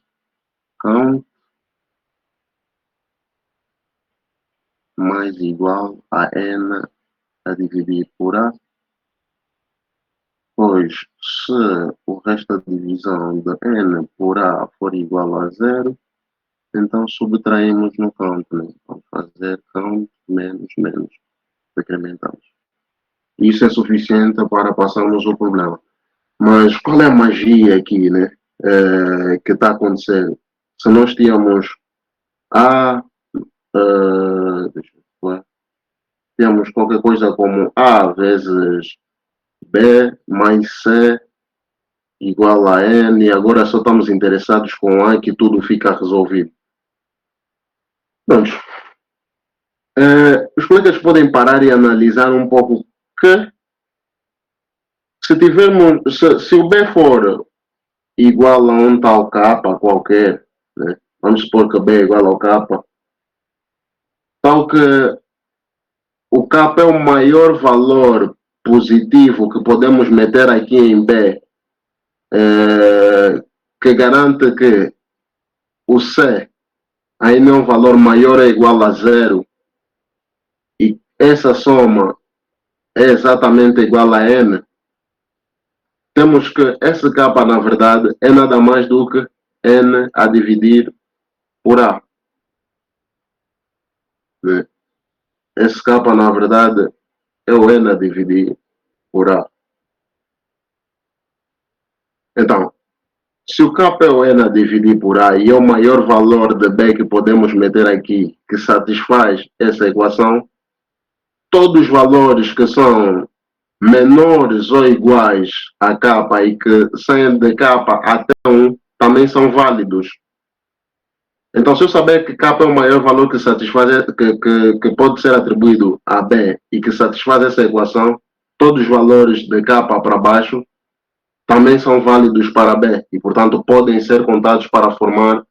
count mais igual a n a dividir por a. Pois, se o resto da divisão de n por a for igual a 0, então subtraímos no count, né? Vamos fazer count menos menos, decrementamos. Isso é suficiente para passarmos o problema. Mas qual é a magia aqui, né? Que está acontecendo? Se nós tínhamos a, deixa eu ver, temos qualquer coisa como a vezes b mais c igual a n, e agora só estamos interessados com a, que tudo fica resolvido. Pronto. Os colegas podem parar e analisar um pouco que se o b for igual a um tal k qualquer, né? Vamos supor que b é igual ao k, tal que o k é o maior valor positivo que podemos meter aqui em b, que garante que o c ainda é um valor maior ou igual a 0, e essa soma é exatamente igual a n, temos que esse k, na verdade, é nada mais do que n a dividir por a. Esse k, na verdade, é o n a dividir por a. Então, se o k é o n a dividir por a e é o maior valor de b que podemos meter aqui, que satisfaz essa equação, todos os valores que são menores ou iguais a k e que saem de k até 1 também são válidos. Então, se eu saber que k é o maior valor que satisfaz, que pode ser atribuído a b e que satisfaz essa equação, todos os valores de k para baixo também são válidos para b e, portanto, podem ser contados para formar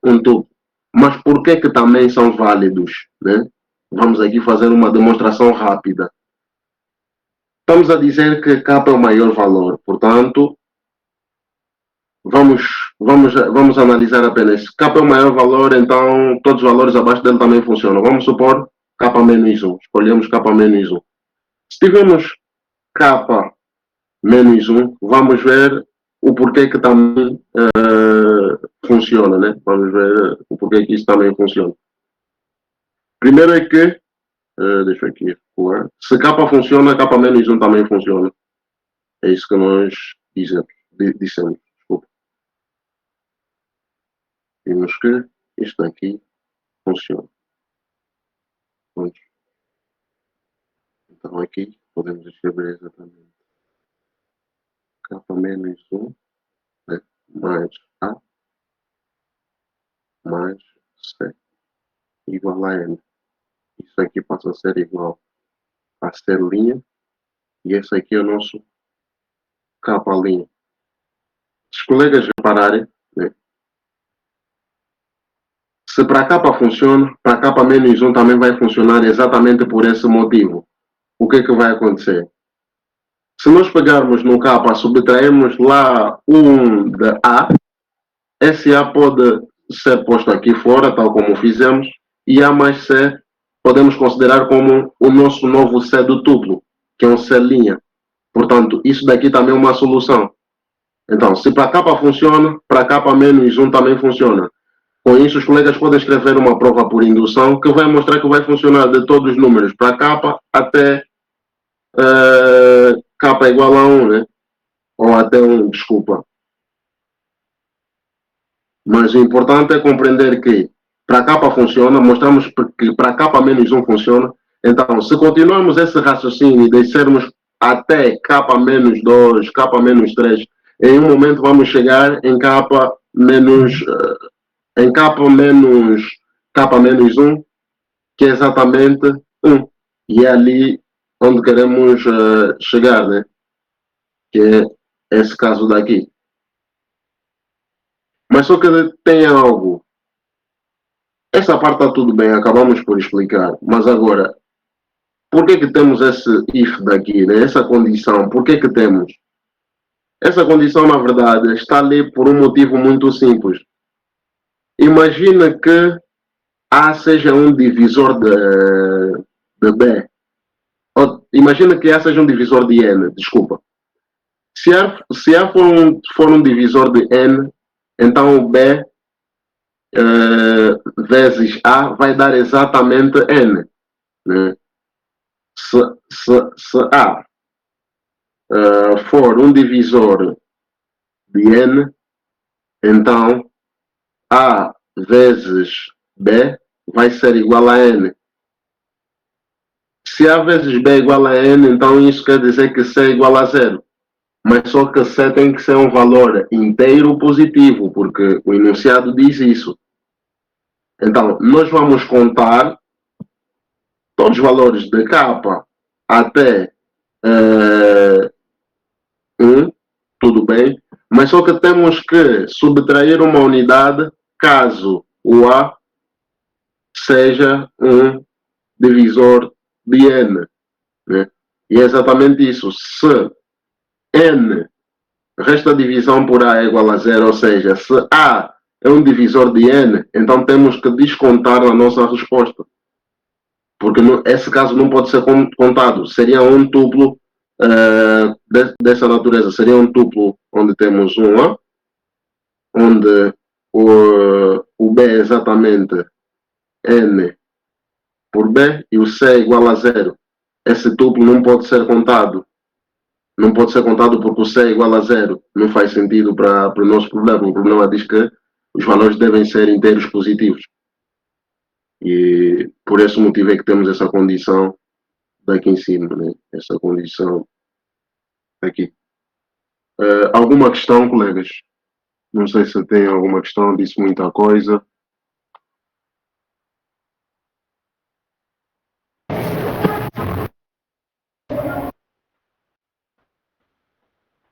um tubo. Mas por que também são válidos, né? Vamos aqui fazer uma demonstração rápida. Estamos a dizer que k é o maior valor, portanto, vamos analisar apenas. K é o maior valor, então todos os valores abaixo dele também funcionam. Vamos supor k menos 1. Escolhemos k menos 1. Se tivermos k menos 1, vamos ver o porquê que também funciona, né? Vamos ver o porquê que isso também funciona. Primeiro é que, deixa eu aqui recuar. Se k funciona, k menos 1 também funciona. É isso que nós dissemos. Desculpa. Vimos que isto aqui funciona. Pronto. Então aqui podemos escrever exatamente k menos 1, né? Mais a mais c igual a n. Isso aqui passa a ser igual a ser linha, e esse aqui é o nosso k linha. Se os colegas repararem, né? Se para k funciona, para k menos 1 também vai funcionar exatamente por esse motivo. O que é que vai acontecer? Se nós pegarmos no k, subtrairmos lá 1 de a, esse a pode ser posto aqui fora, tal como fizemos, e a mais c podemos considerar como o nosso novo c do tuplo, que é um c'. Portanto, isso daqui também é uma solução. Então, se para k funciona, para k menos 1 também funciona. Com isso, os colegas podem escrever uma prova por indução que vai mostrar que vai funcionar de todos os números, para k até k igual a 1, né? Ou até 1, desculpa. Mas o importante é compreender que para k funciona, mostramos que para k menos 1 funciona. Então, se continuarmos esse raciocínio e descermos até k menos 2, k menos 3, em um momento vamos chegar em k menos 1, que é exatamente 1. E é ali onde queremos chegar, né? Que é esse caso daqui. Mas só que tem algo. Essa parte está tudo bem, acabamos por explicar. Mas agora, por que temos esse if daqui, né? Essa condição? Por que temos? Essa condição, na verdade, está ali por um motivo muito simples. Imagina que A seja um divisor de B. Ou, imagina que A seja um divisor de N, desculpa. Se A for um divisor de N, então o B vezes A vai dar exatamente N. Né? Se A for um divisor de N, então A vezes B vai ser igual a N. Se A vezes B é igual a N, então isso quer dizer que C é igual a zero. Mas só que C tem que ser um valor inteiro positivo, porque o enunciado diz isso. Então, nós vamos contar todos os valores de K até 1, tudo bem, mas só que temos que subtrair uma unidade caso o A seja um divisor de N. Né? E é exatamente isso. Se N resta divisão por A é igual a zero, ou seja, se A é um divisor de N, então temos que descontar a nossa resposta. Porque esse caso não pode ser contado. Seria um tuplo dessa natureza. Seria um tuplo onde temos um A, onde o B é exatamente N por B e o C é igual a zero. Esse tuplo não pode ser contado. Não pode ser contado porque o C é igual a zero. Não faz sentido para o nosso problema. O problema diz que os valores devem ser inteiros positivos. E por esse motivo é que temos essa condição daqui em cima, né? Essa condição aqui. Alguma questão, colegas? Não sei se tem alguma questão, disse muita coisa.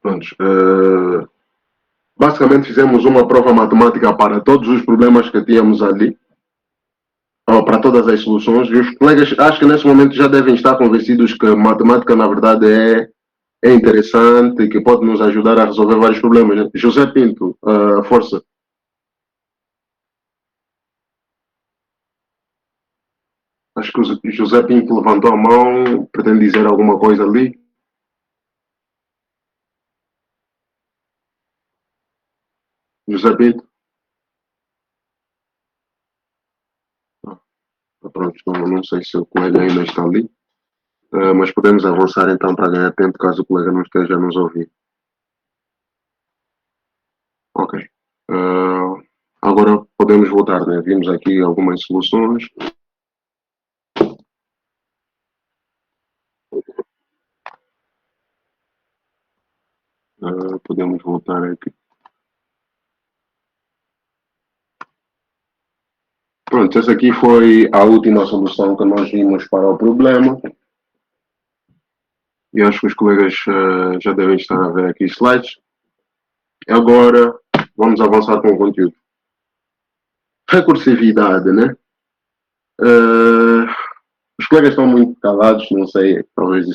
Pronto. Basicamente fizemos uma prova matemática para todos os problemas que tínhamos ali, ou para todas as soluções, e os colegas acho que nesse momento já devem estar convencidos que a matemática na verdade é interessante e que pode nos ajudar a resolver vários problemas. Né? José Pinto, força. Acho que o José Pinto levantou a mão, pretende dizer alguma coisa ali. José Pinto? Pronto, não sei se o colega ainda está ali, mas podemos avançar então para ganhar tempo caso o colega não esteja a nos ouvir. Ok. Agora podemos voltar, né? Vimos aqui algumas soluções. Podemos voltar aqui. Pronto, essa aqui foi a última solução que nós vimos para o problema. E acho que os colegas já devem estar a ver aqui slides. E agora vamos avançar com o conteúdo. Recursividade, né? Os colegas estão muito calados, não sei, talvez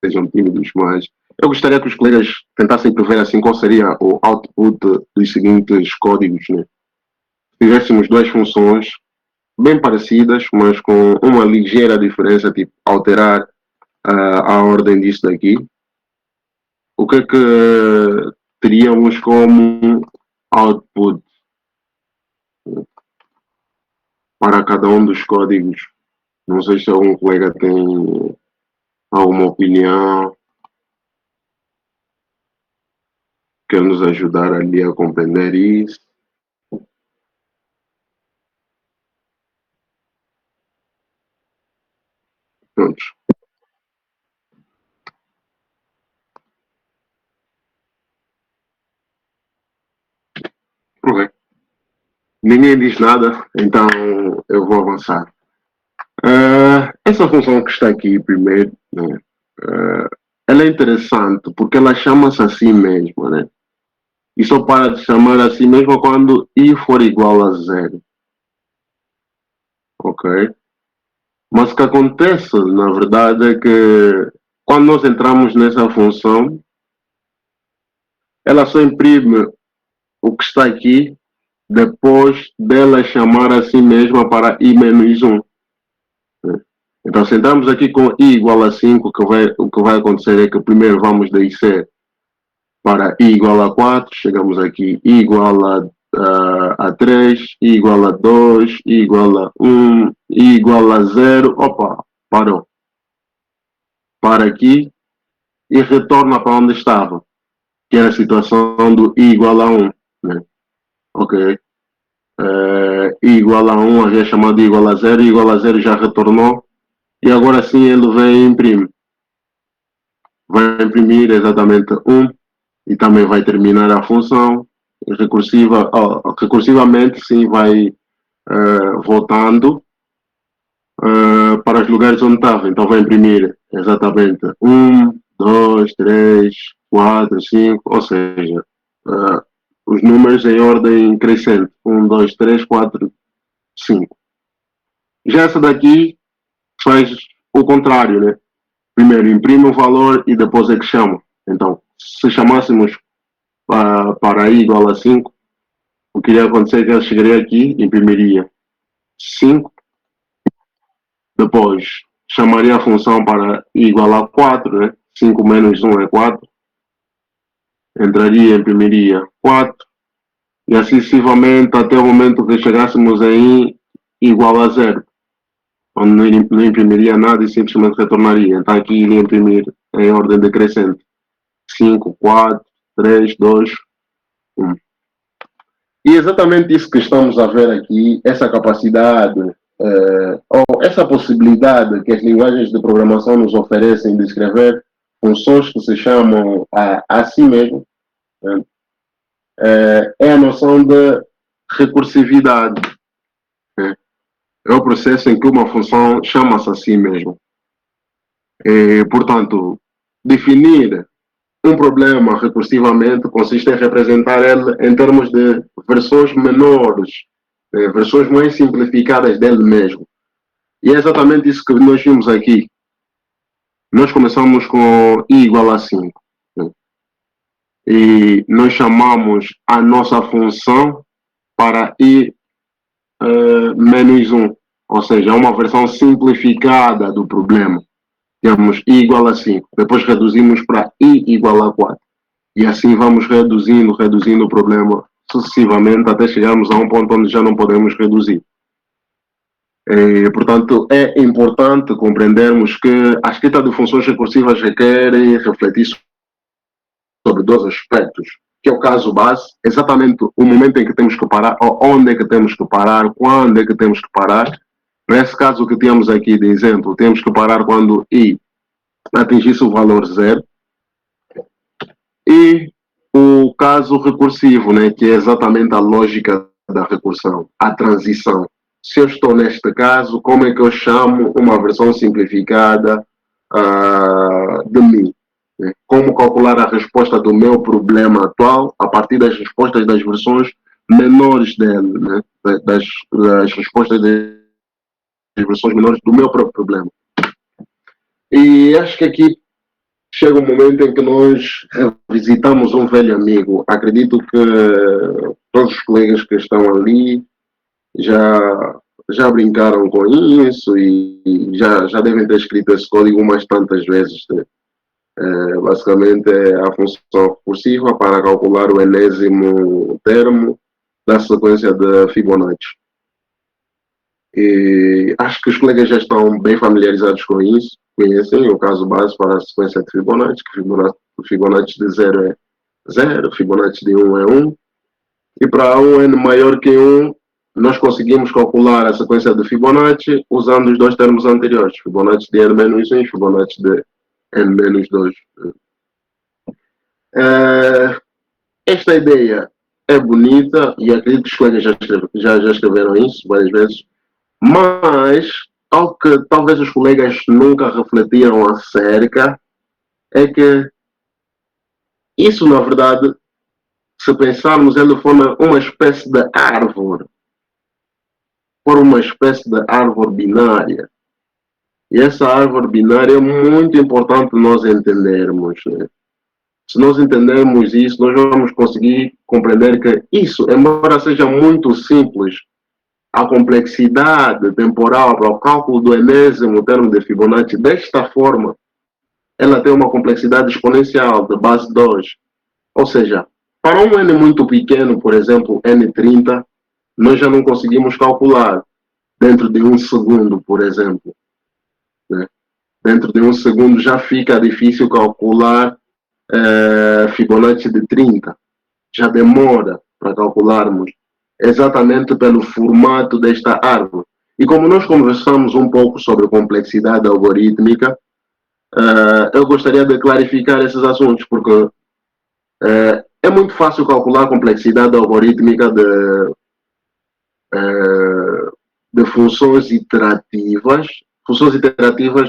estejam tímidos, mas eu gostaria que os colegas tentassem prever assim qual seria o output dos seguintes códigos, né? Se tivéssemos duas funções bem parecidas, mas com uma ligeira diferença, tipo alterar a ordem disso daqui, o que é que teríamos como output para cada um dos códigos? Não sei se algum colega tem alguma opinião, quer nos ajudar ali a compreender isso. Prontos. Ok. Ninguém diz nada, então eu vou avançar. Essa função que está aqui primeiro, né, ela é interessante porque ela chama-se assim mesmo, né? E só para de chamar assim mesmo quando i for igual a zero. Ok? Mas o que acontece, na verdade, é que quando nós entramos nessa função, ela só imprime o que está aqui depois dela chamar a si mesma para i menos 1. Então, se entrarmos aqui com i igual a 5, o que vai acontecer é que primeiro vamos descer para i igual a 4, chegamos aqui i igual a 3, i igual a 2, i igual a 1, i igual a 0. Opa, parou. Para aqui e retorna para onde estava, que era a situação do i igual a 1. Né? Ok. I igual a 1 havia chamado i igual a 0, i igual a 0 já retornou. E agora sim ele vem e imprime. Vai imprimir exatamente 1 e também vai terminar a função recursivamente, sim, vai voltando para os lugares onde estava. Então vai imprimir exatamente 1, 2, 3, 4, 5, ou seja, os números em ordem crescente. 1, 2, 3, 4, 5. Já essa daqui faz o contrário, né? Primeiro imprime o valor e depois é que chama. Então, se chamássemos para i igual a 5, o que iria acontecer é que ele chegaria aqui, imprimiria 5, depois chamaria a função para i igual a 4, né? 5 menos 1 é 4, entraria, imprimiria 4, e assim sucessivamente até o momento que chegássemos em i igual a 0, onde não imprimiria nada e simplesmente retornaria. Então aqui iria imprimir em ordem decrescente. 5, 4, 3, 2, 1. E exatamente isso que estamos a ver aqui, essa capacidade, ou essa possibilidade que as linguagens de programação nos oferecem de escrever funções que se chamam a si mesmo, é a noção de recursividade. É o processo em que uma função chama-se a si mesmo. E, portanto, definir um problema recursivamente consiste em representar ele em termos de versões menores, versões mais simplificadas dele mesmo. E é exatamente isso que nós vimos aqui. Nós começamos com i igual a 5. E nós chamamos a nossa função para i menos 1. Ou seja, é uma versão simplificada do problema. Temos i igual a 5. Depois reduzimos para i igual a 4. E assim vamos reduzindo o problema sucessivamente até chegarmos a um ponto onde já não podemos reduzir. E, portanto, é importante compreendermos que a escrita de funções recursivas requer refletir sobre dois aspectos, que é o caso base, exatamente o momento em que temos que parar, ou onde é que temos que parar, quando é que temos que parar. Para esse caso que temos aqui de exemplo, temos que parar quando i atingisse o valor 0. E o caso recursivo, né, que é exatamente a lógica da recursão, a transição. Se eu estou neste caso, como é que eu chamo uma versão simplificada de mim? Né? Como calcular a resposta do meu problema atual a partir das respostas das versões menores dele, né? das respostas das versões menores do meu próprio problema. E acho que aqui chega um momento em que nós revisitamos um velho amigo. Acredito que todos os colegas que estão ali já brincaram com isso e já devem ter escrito esse código umas tantas vezes. Né? Basicamente é a função recursiva para calcular o enésimo termo da sequência de Fibonacci. E acho que os colegas já estão bem familiarizados com isso, conhecem o caso base para a sequência de Fibonacci, que o Fibonacci de 0 é 0, o Fibonacci de 1 é 1, e para um n maior que 1, nós conseguimos calcular a sequência de Fibonacci usando os dois termos anteriores, Fibonacci de n-1 e Fibonacci de n-2. Esta ideia é bonita e acredito que os colegas já escreveram isso várias vezes, mas algo que talvez os colegas nunca refletiram acerca é que isso, na verdade, se pensarmos, ele forma uma espécie de árvore, forma uma espécie de árvore binária. E essa árvore binária é muito importante nós entendermos, né? Se nós entendermos isso, nós vamos conseguir compreender que isso, embora seja muito simples, a complexidade temporal para o cálculo do enésimo termo de Fibonacci, desta forma, ela tem uma complexidade exponencial de base 2. Ou seja, para um n muito pequeno, por exemplo, n30, nós já não conseguimos calcular dentro de um segundo, por exemplo, né? Dentro de um segundo já fica difícil calcular Fibonacci de 30. Já demora para calcularmos, exatamente pelo formato desta árvore. E como nós conversamos um pouco sobre complexidade algorítmica, eu gostaria de clarificar esses assuntos, porque é muito fácil calcular a complexidade algorítmica de funções iterativas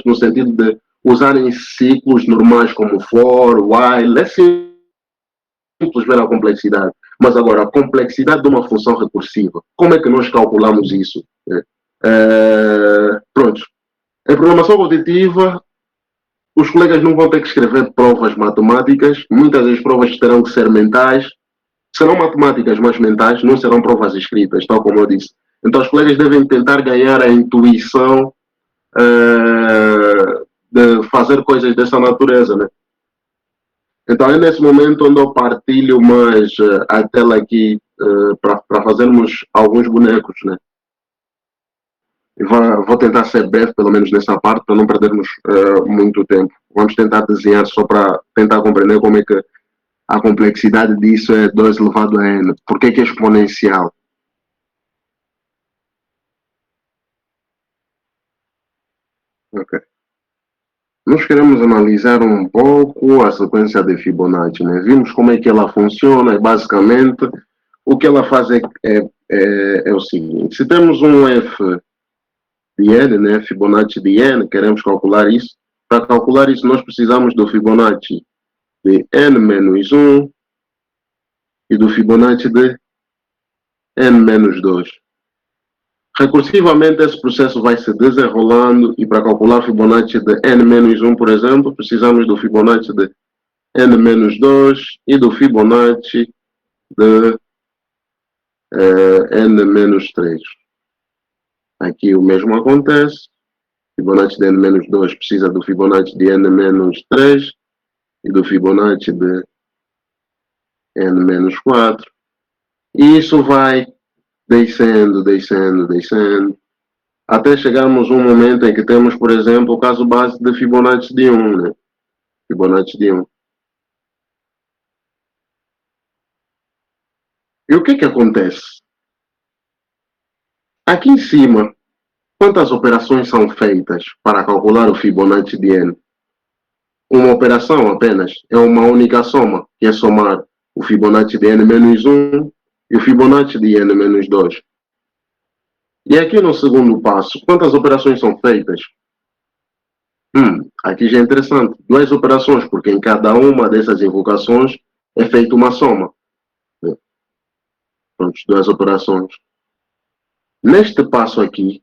no sentido de usarem ciclos normais como for, while, é simples ver a complexidade. Mas agora, a complexidade de uma função recursiva, como é que nós calculamos isso? Pronto. Em programação cognitiva, os colegas não vão ter que escrever provas matemáticas, muitas das provas terão que ser mentais, serão matemáticas, mas mentais, não serão provas escritas, tal como eu disse. Então, os colegas devem tentar ganhar a intuição de fazer coisas dessa natureza, né? Então, é nesse momento onde eu partilho mais a tela aqui para fazermos alguns bonecos, né? E vou tentar ser breve, pelo menos nessa parte, para não perdermos muito tempo. Vamos tentar desenhar só para tentar compreender como é que a complexidade disso é 2 elevado a n. Por que é exponencial? Ok. Nós queremos analisar um pouco a sequência de Fibonacci, né? Vimos como é que ela funciona e basicamente o que ela faz é o seguinte. Se temos um f de n, né? Fibonacci de n, queremos calcular isso. Para calcular isso, nós precisamos do Fibonacci de n menos 1 e do Fibonacci de n menos 2. Recursivamente, esse processo vai se desenrolando e para calcular Fibonacci de n menos 1, por exemplo, precisamos do Fibonacci de n menos 2 e do Fibonacci de n menos 3. Aqui o mesmo acontece. Fibonacci de n menos 2 precisa do Fibonacci de n menos 3 e do Fibonacci de n menos 4. E isso vai descendo, até chegarmos a um momento em que temos, por exemplo, o caso base de Fibonacci de 1, né? Fibonacci de 1. E o que acontece? Aqui em cima, quantas operações são feitas para calcular o Fibonacci de n? Uma operação apenas, é uma única soma, que é somar o Fibonacci de n menos 1 e o Fibonacci de n menos 2. E aqui no segundo passo, quantas operações são feitas? Aqui já é interessante. 2 operações, porque em cada uma dessas invocações é feita uma soma. Pronto, 2 operações. Neste passo aqui,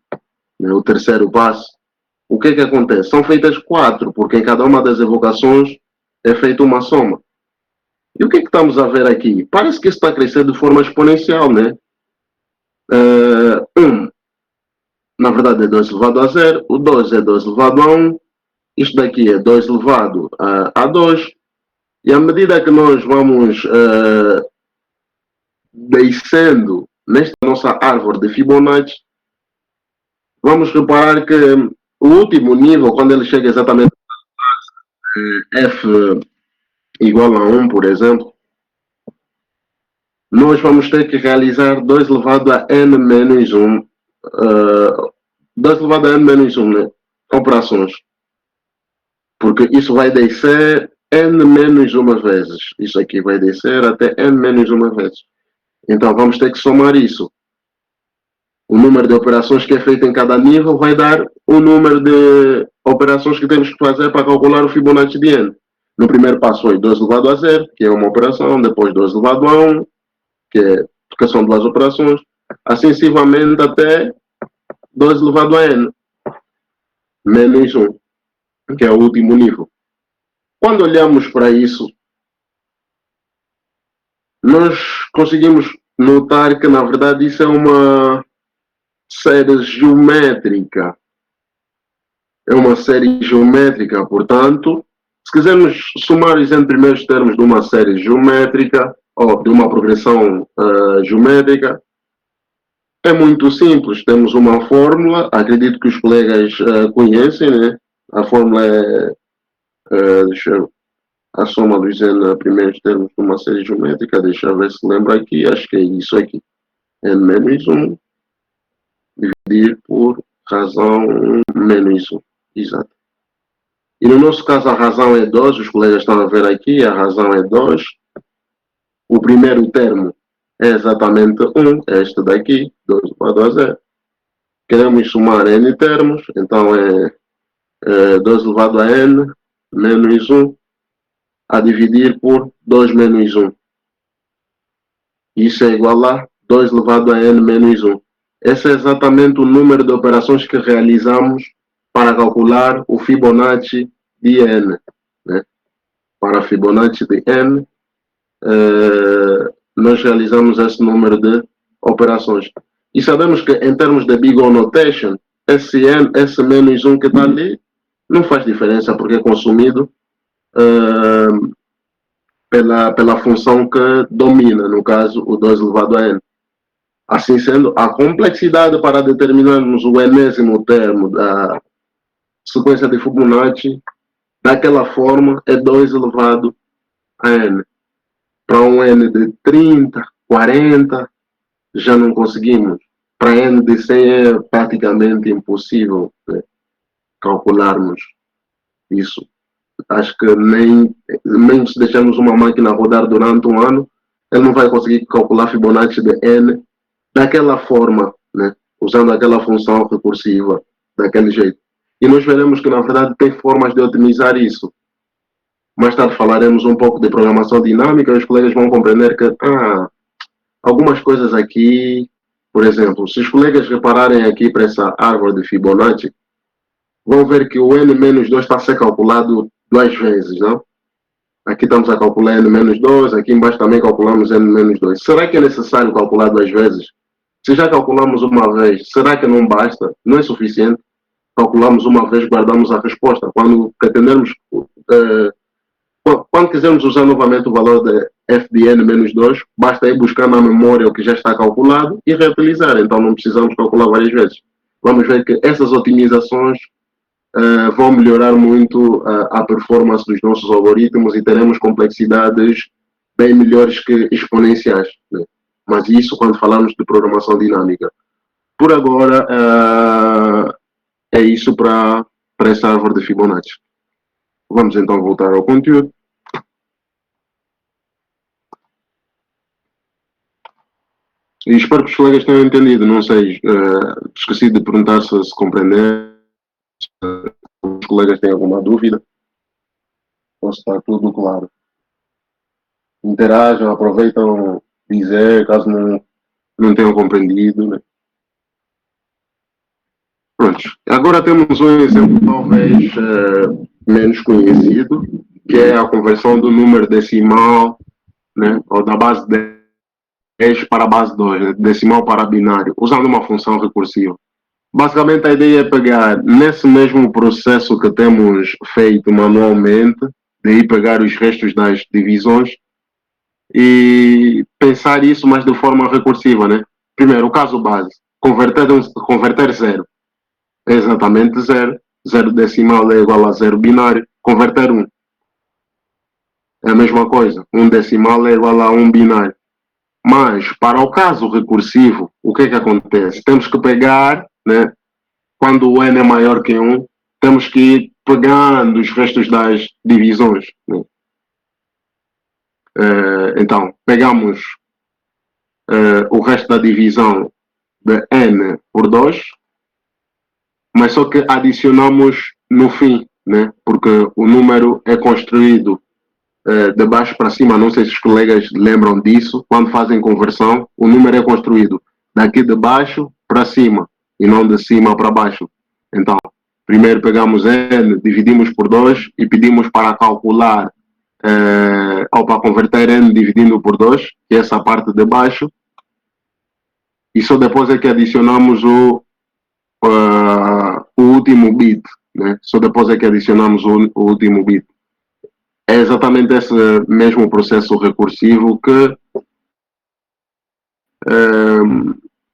né, o terceiro passo, o que acontece? São feitas 4, porque em cada uma das evocações é feita uma soma. E o que estamos a ver aqui? Parece que isso está crescendo de forma exponencial, né? 1, na verdade, é 2 elevado a 0. O 2 é 2 elevado a 1. Isto daqui é 2 elevado a 2. E à medida que nós vamos descendo nesta nossa árvore de Fibonacci, vamos reparar que o último nível, quando ele chega exatamente a f igual a 1, por exemplo, nós vamos ter que realizar 2 elevado a n menos 1, 2 elevado a n menos 1, né? Operações. Porque isso vai descer n menos uma vezes. Isso aqui vai descer até n menos uma vez. Então, vamos ter que somar isso. o número de operações que é feito em cada nível vai dar o número de operações que temos que fazer para calcular o Fibonacci de n. No primeiro passo foi 2 elevado a 0, que é uma operação, depois 2 elevado a 1, que são duas operações, assim sucessivamente até 2 elevado a n, menos 1, que é o último nível. Quando olhamos para isso, nós conseguimos notar que, na verdade, isso é uma série geométrica. É uma série geométrica, portanto, se quisermos somar os n primeiros termos de uma série geométrica, ou de uma progressão geométrica, é muito simples. Temos uma fórmula, acredito que os colegas conhecem, né? A fórmula é a soma dos n primeiros termos de uma série geométrica. Deixa eu ver se lembra aqui, acho que é isso aqui. N menos 1 dividir por razão menos 1. Exato. E no nosso caso a razão é 2, os colegas estão a ver aqui, a razão é 2. O primeiro termo é exatamente 1, é este daqui, 2 elevado a 0. Queremos somar n termos, então é 2 elevado a n menos 1 a dividir por 2 menos 1. Isso é igual a 2 elevado a n menos 1. Esse é exatamente o número de operações que realizamos para calcular o Fibonacci de n. Né? Para Fibonacci de n, nós realizamos esse número de operações. E sabemos que, em termos de Big O Notation, esse n, esse menos 1 que está ali, não faz diferença porque é consumido pela função que domina, no caso, o 2 elevado a n. Assim sendo, a complexidade para determinarmos o enésimo termo da sequência de Fibonacci, daquela forma, é 2 elevado a n. Para um n de 30, 40, já não conseguimos. Para n de 100 é praticamente impossível, né, calcularmos isso. Acho que nem se deixarmos uma máquina rodar durante um ano, ele não vai conseguir calcular Fibonacci de n daquela forma, né, usando aquela função recursiva, daquele jeito. E nós veremos que, na verdade, tem formas de otimizar isso. Mais tarde falaremos um pouco de programação dinâmica e os colegas vão compreender que algumas coisas aqui, por exemplo, se os colegas repararem aqui para essa árvore de Fibonacci, vão ver que o n-2 está a ser calculado 2 vezes, não? Aqui estamos a calcular n-2, aqui embaixo também calculamos n-2. Será que é necessário calcular 2 vezes? Se já calculamos uma vez, será que não basta? Não é suficiente? Calculamos uma vez, guardamos a resposta. Quando pretendermos, quando quisermos usar novamente o valor de f de n-2, basta ir buscar na memória o que já está calculado e reutilizar. Então não precisamos calcular várias vezes. Vamos ver que essas otimizações vão melhorar muito a performance dos nossos algoritmos e teremos complexidades bem melhores que exponenciais, né? Mas isso quando falamos de programação dinâmica. Por agora, é isso para essa árvore de Fibonacci. Vamos então voltar ao conteúdo. E espero que os colegas tenham entendido. Não sei, esqueci de perguntar se compreenderam. Os colegas têm alguma dúvida? Ou está tudo claro? Interajam, aproveitam dizer, caso não tenham compreendido, né? Pronto. Agora temos um exemplo talvez menos conhecido, que é a conversão do número decimal, né, ou da base 10 para a base 2, né, decimal para binário, usando uma função recursiva. Basicamente a ideia é pegar nesse mesmo processo que temos feito manualmente, de ir pegar os restos das divisões e pensar isso, mas de forma recursiva, né? Primeiro, o caso base, converter 0 é exatamente 0, 0 decimal é igual a 0 binário, converter 1 é a mesma coisa, 1 decimal é igual a 1 binário. Mas, para o caso recursivo, o que acontece? Temos que pegar, né, quando o n é maior que 1, temos que ir pegando os restos das divisões, né? Então, pegamos o resto da divisão de n por 2, mas só que adicionamos no fim, né? Porque o número é construído de baixo para cima. Não sei se os colegas lembram disso. Quando fazem conversão, o número é construído daqui de baixo para cima e não de cima para baixo. Então, primeiro pegamos n, dividimos por 2 e pedimos para calcular ou para converter n dividindo por 2, que é essa parte de baixo, e só depois é que adicionamos o último bit, né? Só depois é que adicionamos o último bit. É exatamente esse mesmo processo recursivo que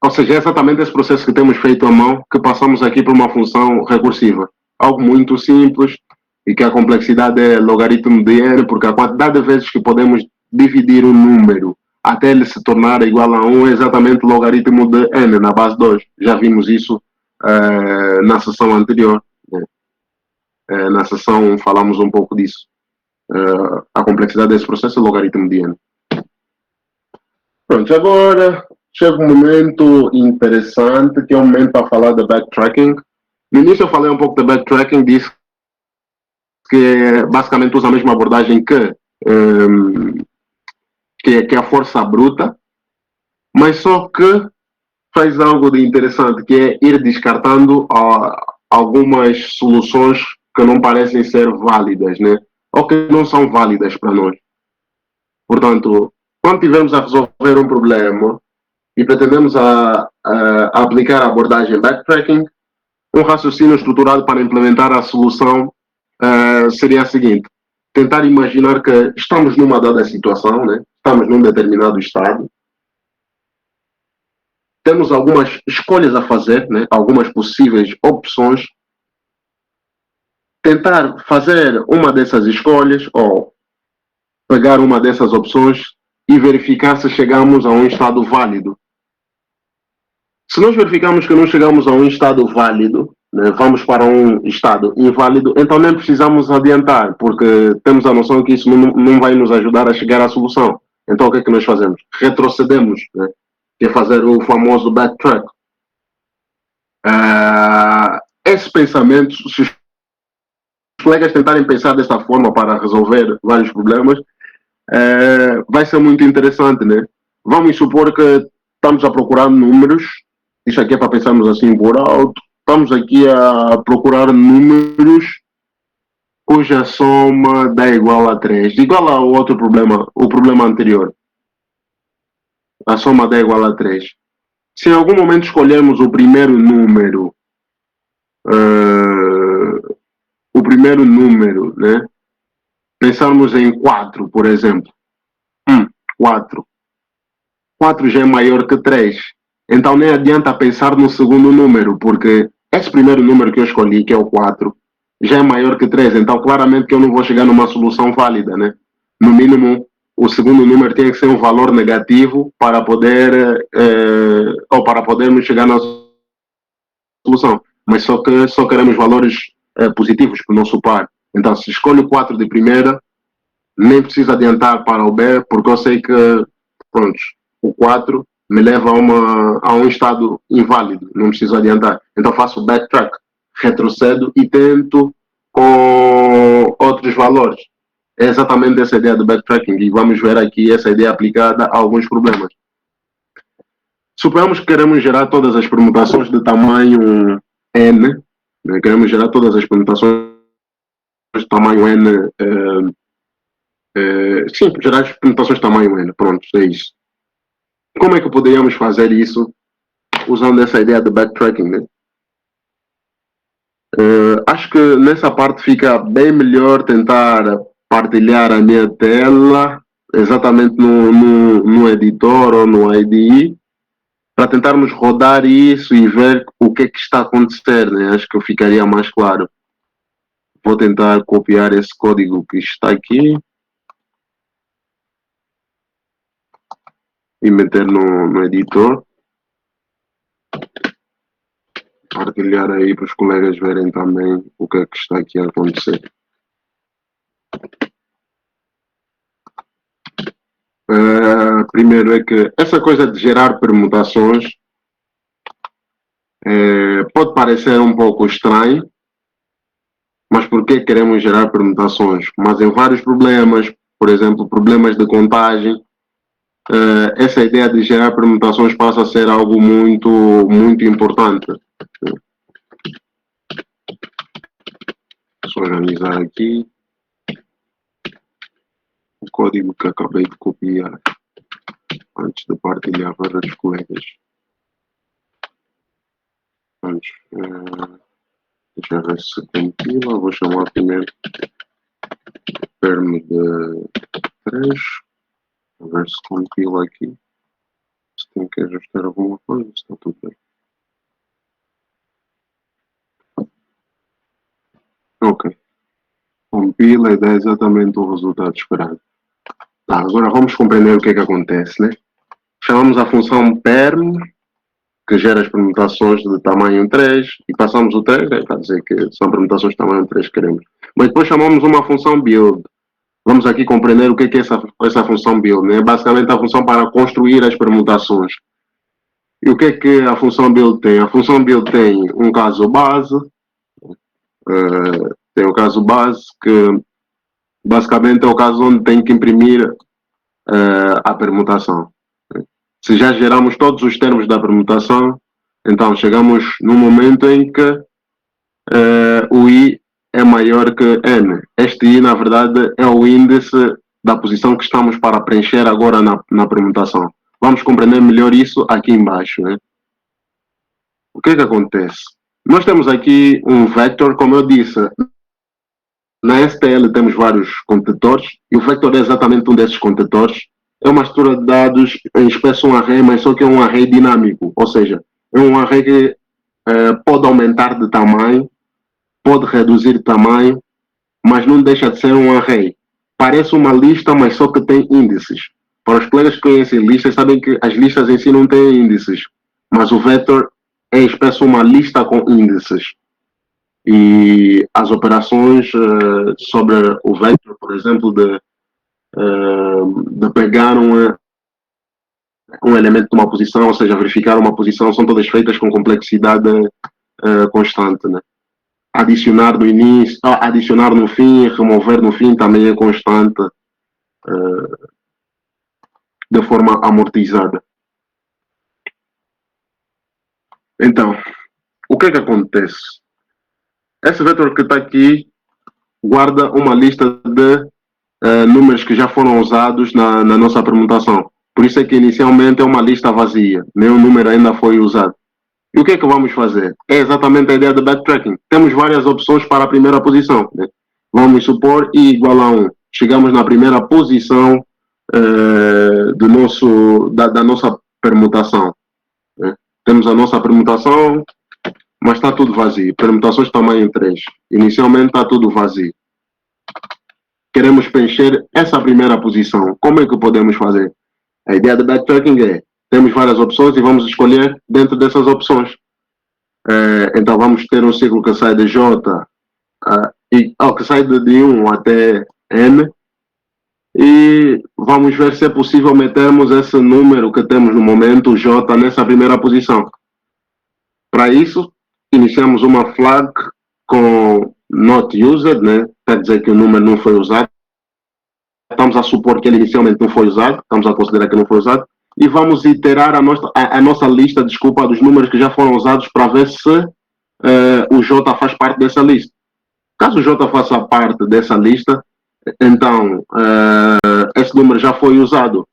ou seja, é exatamente esse processo que temos feito à mão que passamos aqui para uma função recursiva. Algo muito simples e que a complexidade é logaritmo de n, porque a quantidade de vezes que podemos dividir um número até ele se tornar igual a 1 é exatamente logaritmo de n na base 2. Já vimos isso na sessão anterior. Na sessão falamos um pouco disso. A complexidade desse processo é logaritmo de n. Pronto, agora chega um momento interessante, que é o momento para falar de backtracking. No início eu falei um pouco de backtracking, disse que basicamente usa a mesma abordagem que a força bruta, mas só que faz algo de interessante, que é ir descartando algumas soluções que não parecem ser válidas, né? Ou que não são válidas para nós. Portanto, quando tivermos a resolver um problema e pretendemos aplicar a abordagem backtracking, um raciocínio estruturado para implementar a solução seria a seguinte: tentar imaginar que estamos numa dada situação, né? Estamos num determinado estado, temos algumas escolhas a fazer, né? Algumas possíveis opções, tentar fazer uma dessas escolhas ou pegar uma dessas opções e verificar se chegamos a um estado válido. Se nós verificarmos que não chegamos a um estado válido, né, vamos para um estado inválido, então nem precisamos adiantar, porque temos a noção que isso não vai nos ajudar a chegar à solução. Então o que é que nós fazemos? Retrocedemos, né, que é fazer o famoso backtrack. Esse pensamento, se os colegas tentarem pensar desta forma para resolver vários problemas, vai ser muito interessante, né? Vamos supor que estamos a procurar números. Isso aqui é para pensarmos assim por alto. Estamos aqui a procurar números cuja soma dá igual a 3. Igual ao outro problema, o problema anterior. A soma dá igual a 3. Se em algum momento escolhermos o primeiro número, né? Pensarmos em 4, por exemplo. 4. 4 já é maior que 3. Então nem adianta pensar no segundo número, porque esse primeiro número que eu escolhi, que é o 4, já é maior que 3. Então claramente que eu não vou chegar numa solução válida, né? No mínimo, o segundo número tem que ser um valor negativo para poder ou para podermos chegar na solução. Mas só queremos valores positivos para o nosso par. Então se escolho 4 de primeira, nem preciso adiantar para o B, porque eu sei que, pronto, o 4 me leva a um estado inválido, não preciso adiantar. Então faço backtrack, retrocedo e tento com outros valores. É exatamente essa ideia do backtracking e vamos ver aqui essa ideia aplicada a alguns problemas. Suponhamos que queremos gerar todas as permutações de tamanho n, né? Queremos gerar todas as permutações de tamanho n, sim, gerar as permutações de tamanho n, pronto, é isso. Como é que poderíamos fazer isso usando essa ideia de backtracking, né? Acho que nessa parte fica bem melhor tentar partilhar a minha tela exatamente no editor ou no IDE para tentarmos rodar isso e ver o que é que está a acontecer, né? Acho que ficaria mais claro. Vou tentar copiar esse código que está aqui e meter no editor. Partilhar aí para os colegas verem também o que é que está aqui a acontecer. Primeiro é que essa coisa de gerar permutações Pode parecer um pouco estranho, mas por que queremos gerar permutações? Mas em vários problemas, por exemplo, problemas de contagem, essa ideia de gerar permutações passa a ser algo muito importante. Deixa eu organizar aqui o código que acabei de copiar antes de partilhar para os colegas. Antes, deixa eu ver se compila. Vou chamar primeiro perm de 3. A ver se compila aqui. Se tem que ajustar alguma coisa, está tudo bem. Ok. Compila e dá exatamente o resultado esperado. Tá, agora vamos compreender o que é que acontece, né? Chamamos a função perm, que gera as permutações de tamanho 3, e passamos o 3, né, para dizer que são permutações de tamanho 3 que queremos. Mas depois chamamos uma função build. Vamos aqui compreender o que é essa função build, né? Basicamente a função para construir as permutações. E o que a função build tem? A função build tem um caso base, tem o caso base que basicamente é o caso onde tem que imprimir a permutação. Se já geramos todos os termos da permutação, então chegamos no momento em que o i é maior que n. Este i, na verdade, é o índice da posição que estamos para preencher agora na permutação. Vamos compreender melhor isso aqui embaixo, né? O que acontece? Nós temos aqui um vector, como eu disse, na STL temos vários contentores, e o vector é exatamente um desses contentores. É uma estrutura de dados em espécie um array, mas só que é um array dinâmico, ou seja, é um array que pode aumentar de tamanho, pode reduzir de tamanho, mas não deixa de ser um array. Parece uma lista, mas só que tem índices. Para os colegas que conhecem listas, sabem que as listas em si não têm índices, mas o vector é em espécie uma lista com índices. E as operações sobre o vector, por exemplo, de pegar um elemento de uma posição, ou seja, verificar uma posição, são todas feitas com complexidade constante, né? Adicionar no início, adicionar no fim, remover no fim também é constante, de forma amortizada. Então, o que acontece? Esse vetor que está aqui guarda uma lista de números que já foram usados na nossa permutação. Por isso é que inicialmente é uma lista vazia, nenhum número ainda foi usado. E o que vamos fazer? É exatamente a ideia de backtracking. Temos várias opções para a primeira posição, né? Vamos supor i igual a 1. Chegamos na primeira posição da nossa permutação, né? Temos a nossa permutação, mas está tudo vazio. Permutações de tamanho 3. Inicialmente está tudo vazio. Queremos preencher essa primeira posição. Como é que podemos fazer? A ideia de backtracking é, temos várias opções e vamos escolher dentro dessas opções. Então vamos ter um ciclo que sai de J, que sai de 1 até N, e vamos ver se é possível metermos esse número que temos no momento, J, nessa primeira posição. Para isso, iniciamos uma flag com not used, né? Quer dizer que o número não foi usado. Estamos a supor que ele inicialmente não foi usado, estamos a considerar que não foi usado, e vamos iterar a nossa lista, desculpa, dos números que já foram usados para ver se o J faz parte dessa lista. Caso o J faça parte dessa lista, então esse número já foi usado.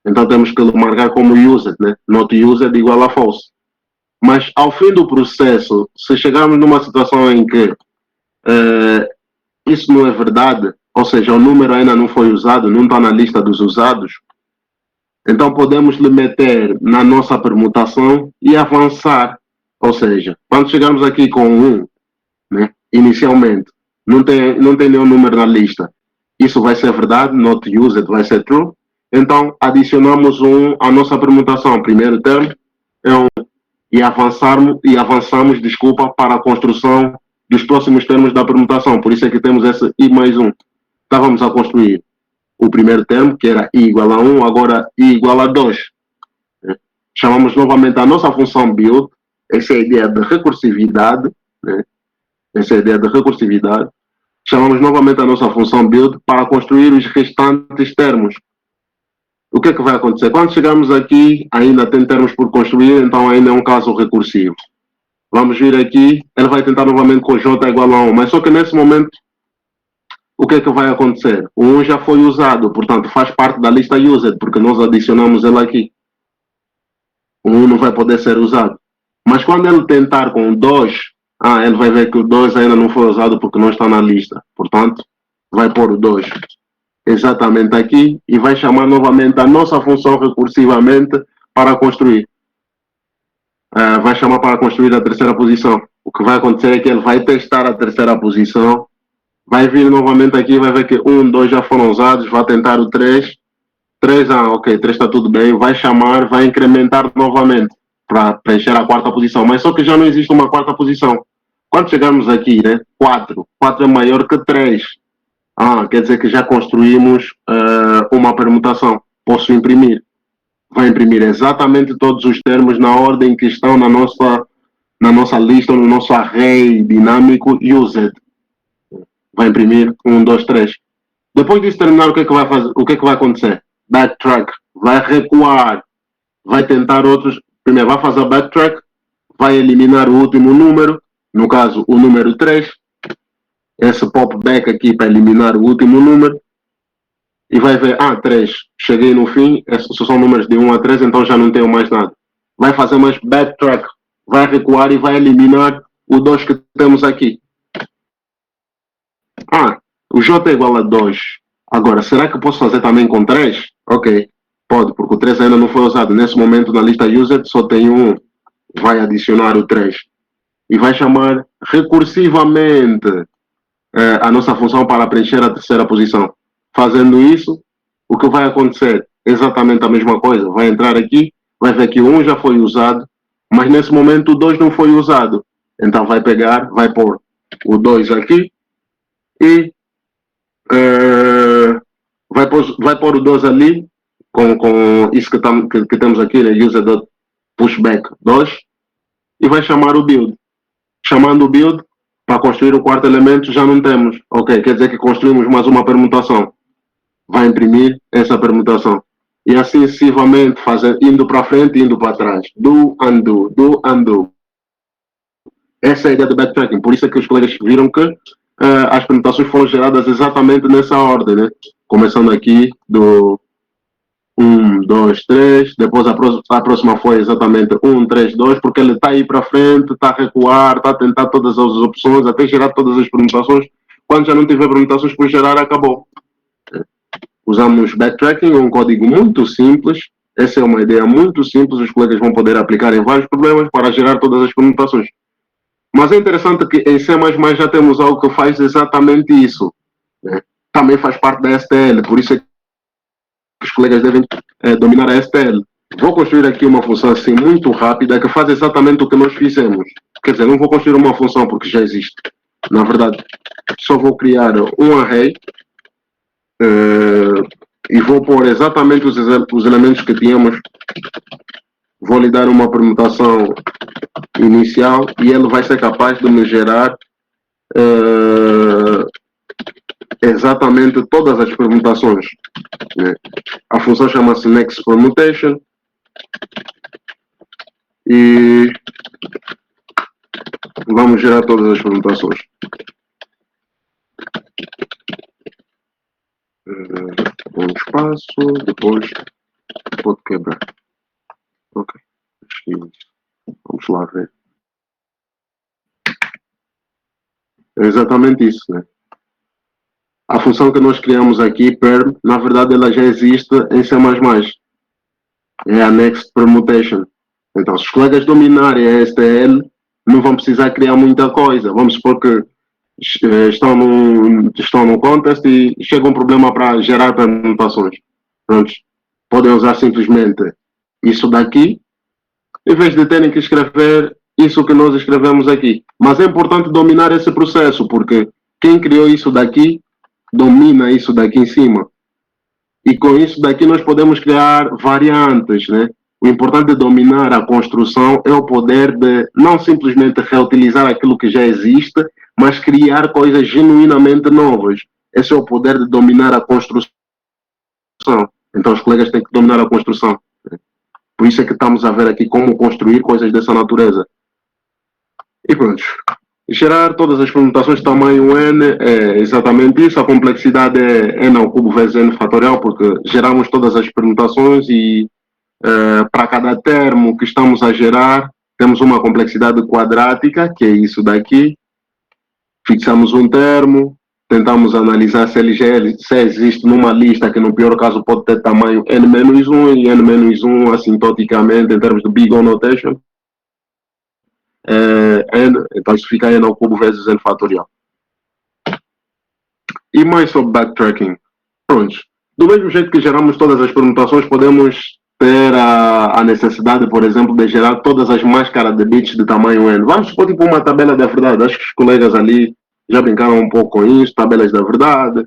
Então temos que marcar como used, né? Not used igual a false. Mas ao fim do processo, se chegarmos numa situação em que isso não é verdade, ou seja, o número ainda não foi usado, não está na lista dos usados, então podemos lhe meter na nossa permutação e avançar. Ou seja, quando chegarmos aqui com 1, né, inicialmente, não tem nenhum número na lista, isso vai ser verdade, not used vai ser true, então adicionamos 1 à nossa permutação, primeiro termo é 1, e avançamos, desculpa, para a construção dos próximos termos da permutação, por isso é que temos esse i mais 1. Estávamos a construir o primeiro termo, que era i igual a 1, agora i igual a 2. Chamamos novamente a nossa função build, essa é a ideia de recursividade, né? Essa é a ideia de recursividade. Chamamos novamente a nossa função build para construir os restantes termos. O que é que vai acontecer? Quando chegamos aqui, ainda tem termos por construir, então ainda é um caso recursivo. Vamos vir aqui, ele vai tentar novamente com j igual a 1, mas só que nesse momento, o que é que vai acontecer? O 1 já foi usado, portanto faz parte da lista used, porque nós adicionamos ele aqui. O 1 não vai poder ser usado. Mas quando ele tentar com o 2, ele vai ver que o 2 ainda não foi usado porque não está na lista. Portanto, vai pôr o 2 exatamente aqui e vai chamar novamente a nossa função recursivamente para construir. Vai chamar para construir a terceira posição. O que vai acontecer é que ele vai testar a terceira posição, vai vir novamente aqui, vai ver que 1, 2 já foram usados, vai tentar o 3. 3, ok, 3 está tudo bem, vai chamar, vai incrementar novamente para preencher a quarta posição, mas só que já não existe uma quarta posição. Quando chegarmos aqui, né, 4 é maior que 3. Quer dizer que já construímos uma permutação. Posso imprimir. Vai imprimir exatamente todos os termos na ordem que estão na nossa lista, no nosso array dinâmico used. Vai imprimir 1, 2, 3. Depois disso terminar, o que é que vai fazer? O que é que vai acontecer? Backtrack. Vai recuar. Vai tentar outros. Primeiro vai fazer backtrack. Vai eliminar o último número. No caso, o número 3. Esse pop back aqui para eliminar o último número. E vai ver, 3. Cheguei no fim. Esses são números de 1 a 3, então já não tenho mais nada. Vai fazer mais backtrack. Vai recuar e vai eliminar o 2 que temos aqui. O J é igual a 2. Agora, será que posso fazer também com 3? Ok, pode, porque o 3 ainda não foi usado. Nesse momento, na lista used, só tem 1. Vai adicionar o 3. E vai chamar recursivamente a nossa função para preencher a terceira posição. Fazendo isso, o que vai acontecer? Exatamente a mesma coisa. Vai entrar aqui, vai ver que o 1 já foi usado, mas nesse momento o 2 não foi usado. Então vai pegar, vai pôr o 2 aqui e vai pôr o 2 ali com isso que temos aqui, né? User.pushback 2 e vai chamar o build. Chamando o build, para construir o quarto elemento já não temos. Ok, quer dizer que construímos mais uma permutação. Vai imprimir essa permutação. E assim sucessivamente, indo para frente e indo para trás. Do, undo, do, undo. Essa é a ideia do backtracking. Por isso é que os colegas viram que as permutações foram geradas exatamente nessa ordem, né? Começando aqui do 1, 2, 3, depois a próxima foi exatamente 1, 3, 2, porque ele está aí para frente, está a recuar, está a tentar todas as opções, até gerar todas as permutações. Quando já não tiver permutações por gerar, acabou. Usamos backtracking, um código muito simples. Essa é uma ideia muito simples, os colegas vão poder aplicar em vários problemas para gerar todas as permutações. Mas é interessante que em C++ já temos algo que faz exatamente isso. Né? Também faz parte da STL, por isso é que os colegas devem dominar a STL. Vou construir aqui uma função assim muito rápida que faz exatamente o que nós fizemos. Quer dizer, não vou construir uma função porque já existe. Na verdade, só vou criar um array e vou pôr exatamente os elementos que tínhamos. Vou lhe dar uma permutação inicial e ele vai ser capaz de me gerar exatamente todas as permutações. A função chama-se next permutation e vamos gerar todas as permutações. Um espaço, depois pode quebrar. Ok, vamos lá ver. É exatamente isso, né? A função que nós criamos aqui, perm, na verdade ela já existe em C++. É a next permutation. Então, se os colegas dominarem a STL, não vão precisar criar muita coisa. Vamos supor que estão no contest e chega um problema para gerar permutações. Pronto. Podem usar simplesmente isso daqui, em vez de terem que escrever isso que nós escrevemos aqui. Mas é importante dominar esse processo, porque quem criou isso daqui, domina isso daqui em cima. E com isso daqui nós podemos criar variantes, né? O importante de dominar a construção é o poder de não simplesmente reutilizar aquilo que já existe, mas criar coisas genuinamente novas. Esse é o poder de dominar a construção. Então os colegas têm que dominar a construção. Por isso é que estamos a ver aqui como construir coisas dessa natureza. E pronto. Gerar todas as permutações de tamanho n é exatamente isso. A complexidade é n ao cubo vezes n fatorial, porque geramos todas as permutações e para cada termo que estamos a gerar, temos uma complexidade quadrática, que é isso daqui. Fixamos um termo, tentamos analisar se ele se existe numa lista que no pior caso pode ter tamanho n-1 e n-1 assintoticamente em termos de big O notation. N, então isso fica n ao cubo vezes n fatorial. E mais sobre backtracking. Pronto. Do mesmo jeito que geramos todas as permutações, podemos ter a necessidade, por exemplo, de gerar todas as máscaras de bits de tamanho n. Vamos supor tipo uma tabela da verdade. Acho que os colegas ali já brincaram um pouco com isso, tabelas da verdade.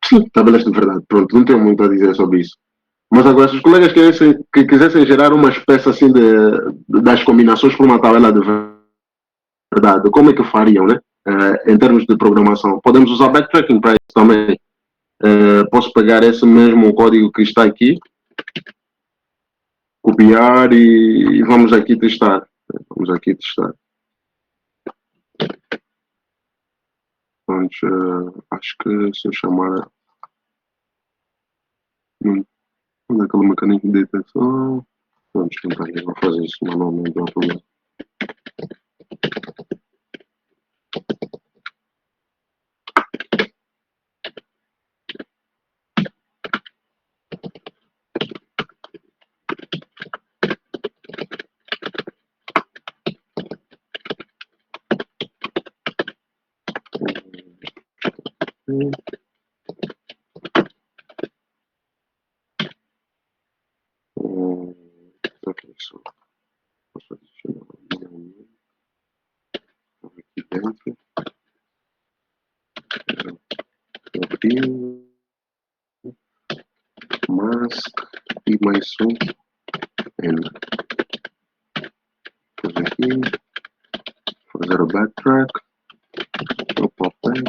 Sim, tabelas de verdade. Pronto, não tenho muito a dizer sobre isso. Mas agora, se os colegas que quisessem gerar uma espécie assim das combinações por uma tabela de verdade, como é que fariam, né? Em termos de programação? Podemos usar backtracking para isso também. Posso pegar esse mesmo código que está aqui, copiar e vamos aqui testar. Vamos aqui testar. Vamos, acho que se eu chamar naquele mecanismo de detecção, vamos tentar, vou fazer isso manualmente, não há problema. Ok, só posso adicionar aqui dentro. Abrir, mask e mais um n. Fazer aqui, fazer o backtrack, o popback.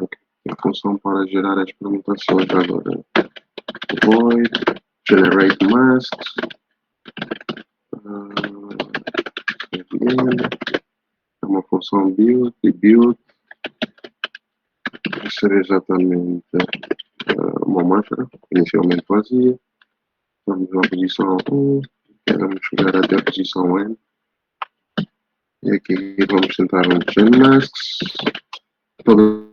Ok, a função para gerar as permutações agora. Void, generate masks, é uma função build e build vai ser exatamente uma máscara inicialmente vazia. Vamos na posição 1, queremos chegar até a posição N e aqui vamos tentar um chain masks, todas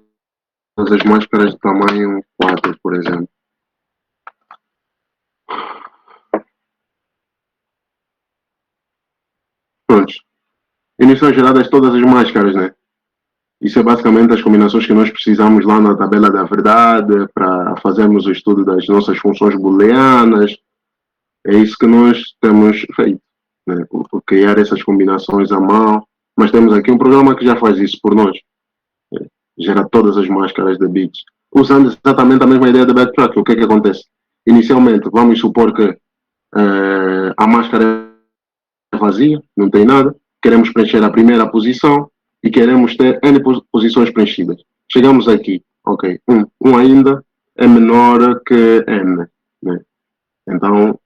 as máscaras de tamanho 4, por exemplo. Pronto. Iniciam geradas todas as máscaras, né? Isso é basicamente as combinações que nós precisamos lá na tabela da verdade para fazermos o estudo das nossas funções booleanas. É isso que nós temos feito, né? Por criar essas combinações à mão. Mas temos aqui um programa que já faz isso por nós. Gera todas as máscaras de bits. Usando exatamente a mesma ideia de backtrack. O que é que acontece? Inicialmente, vamos supor que a máscara é vazia, não tem nada. Queremos preencher a primeira posição e queremos ter N posições preenchidas. Chegamos aqui, ok, 1 ainda é menor que N, né? Então,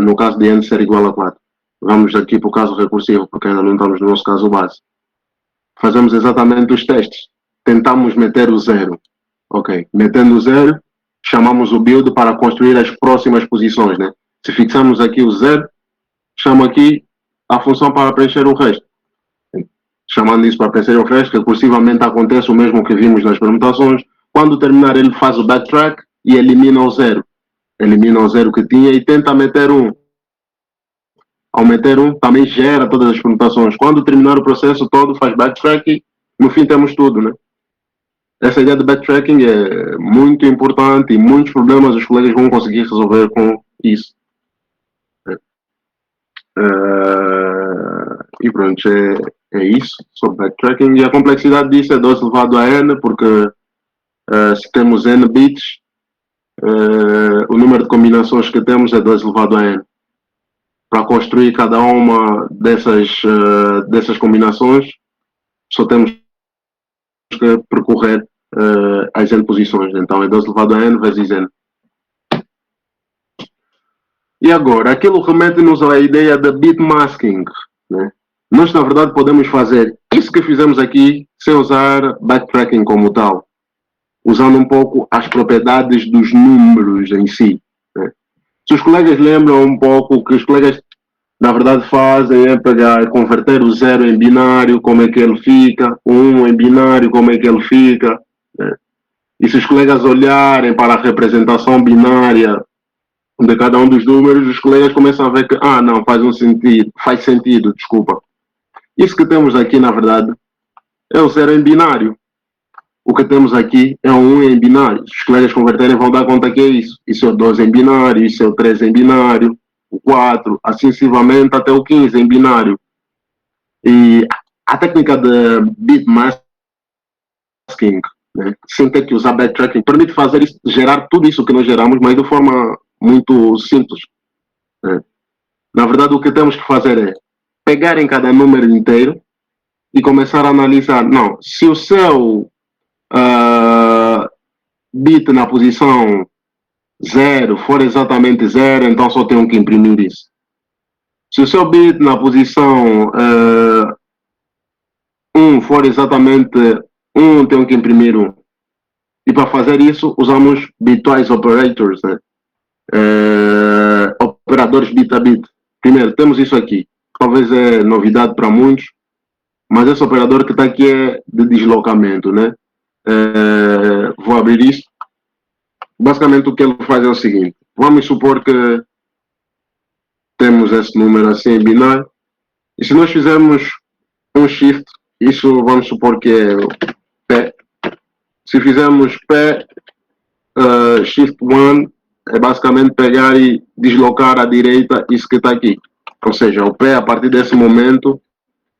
no caso de N ser igual a 4, vamos aqui para o caso recursivo, porque ainda não estamos no nosso caso base. Fazemos exatamente os testes. Tentamos meter o 0, ok, metendo o 0, chamamos o build para construir as próximas posições, né? Se fixamos aqui o 0, chamo aqui a função para preencher o resto. Chamando isso para preencher o resto, recursivamente acontece o mesmo que vimos nas permutações. Quando terminar, ele faz o backtrack e elimina o 0. Elimina o 0 que tinha e tenta meter 1. Ao meter 1, também gera todas as permutações. Quando terminar o processo todo, faz backtrack e no fim temos tudo, né? Essa ideia de backtracking é muito importante e muitos problemas os colegas vão conseguir resolver com isso. E pronto, é isso sobre backtracking. E a complexidade disso é 2 elevado a n, porque se temos n bits, o número de combinações que temos é 2 elevado a n. Para construir cada uma dessas combinações, só temos que percorrer as n posições. Então é 2 elevado a n vezes n. E agora, aquilo remete-nos à ideia de bit masking, né? Nós, na verdade, podemos fazer isso que fizemos aqui sem usar backtracking como tal, usando um pouco as propriedades dos números em si, né? Se os colegas lembram um pouco, o que os colegas, na verdade, fazem é pegar, converter o 0 em binário, como é que ele fica, o 1 em binário, como é que ele fica, né? E se os colegas olharem para a representação binária de cada um dos números, os colegas começam a ver que, não, faz sentido, desculpa. Isso que temos aqui, na verdade, é o 0 em binário. O que temos aqui é um 1 em binário. Se os colegas converterem, vão dar conta que é isso. Isso é o 2 em binário, isso é o 3 em binário, o 4, assim sucessivamente até o 15 em binário. E a técnica de bit masking, né, sem ter que usar backtracking, permite fazer isso, gerar tudo isso que nós geramos, mas de forma muito simples, né? Na verdade, o que temos que fazer é pegar em cada número inteiro e começar a analisar. Não, se o seu bit na posição 0 for exatamente 0, então só tenho que imprimir isso. Se o seu bit na posição 1 for exatamente 1, tenho que imprimir 1. E para fazer isso, usamos bitwise operators, né? Operadores bit a bit. Primeiro, temos isso aqui. Talvez é novidade para muitos, mas esse operador que está aqui é de deslocamento, né? Vou abrir isso. Basicamente, o que ele faz é o seguinte. Vamos supor que temos esse número assim em binário. E se nós fizermos um shift, isso vamos supor que é P. Se fizermos P shift 1, é basicamente pegar e deslocar à direita isso que está aqui. Ou seja, o P a partir desse momento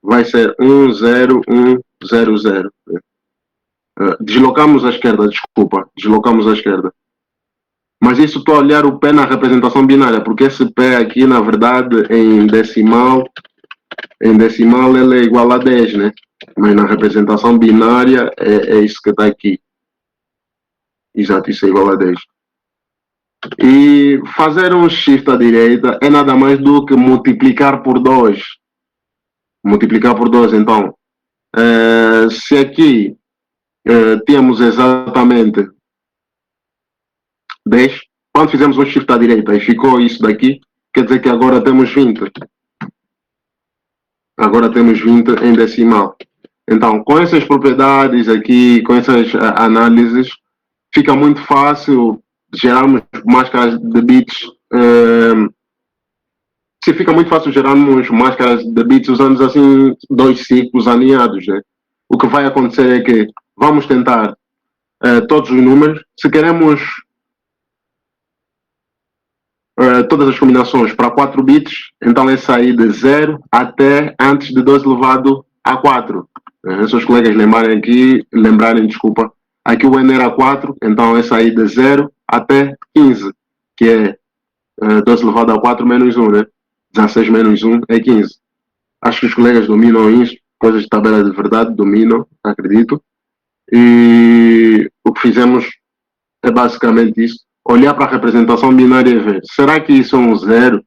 vai ser 1, 0, 1, 0, 0. Deslocamos à esquerda, desculpa. Deslocamos à esquerda. Mas isso estou a olhar o P na representação binária, porque esse P aqui, na verdade, em decimal ele é igual a 10, né? Mas na representação binária é isso que está aqui. Exato, isso é igual a 10. E fazer um shift à direita é nada mais do que multiplicar por 2. Multiplicar por 2, então. Se aqui temos exatamente 10, quando fizemos um shift à direita e ficou isso daqui, quer dizer que agora temos 20. Agora temos 20 em decimal. Então, com essas propriedades aqui, com essas análises, fica muito fácil gerarmos máscaras de bits. Fica muito fácil gerarmos máscaras de bits usando assim 2 ciclos alinhados, né? O que vai acontecer é que vamos tentar todos os números. Se queremos todas as combinações para 4 bits, então é sair de 0 até antes de 2 elevado a 4. Se os colegas lembrarem, desculpa, aqui o n era 4, então é sair de 0 até 15, que é 2 elevado a 4 menos 1, né? 16 menos 1 é 15. Acho que os colegas dominam isso, coisas de tabela de verdade, dominam, acredito. E o que fizemos é basicamente isso. Olhar para a representação binária e ver, será que isso é um 0?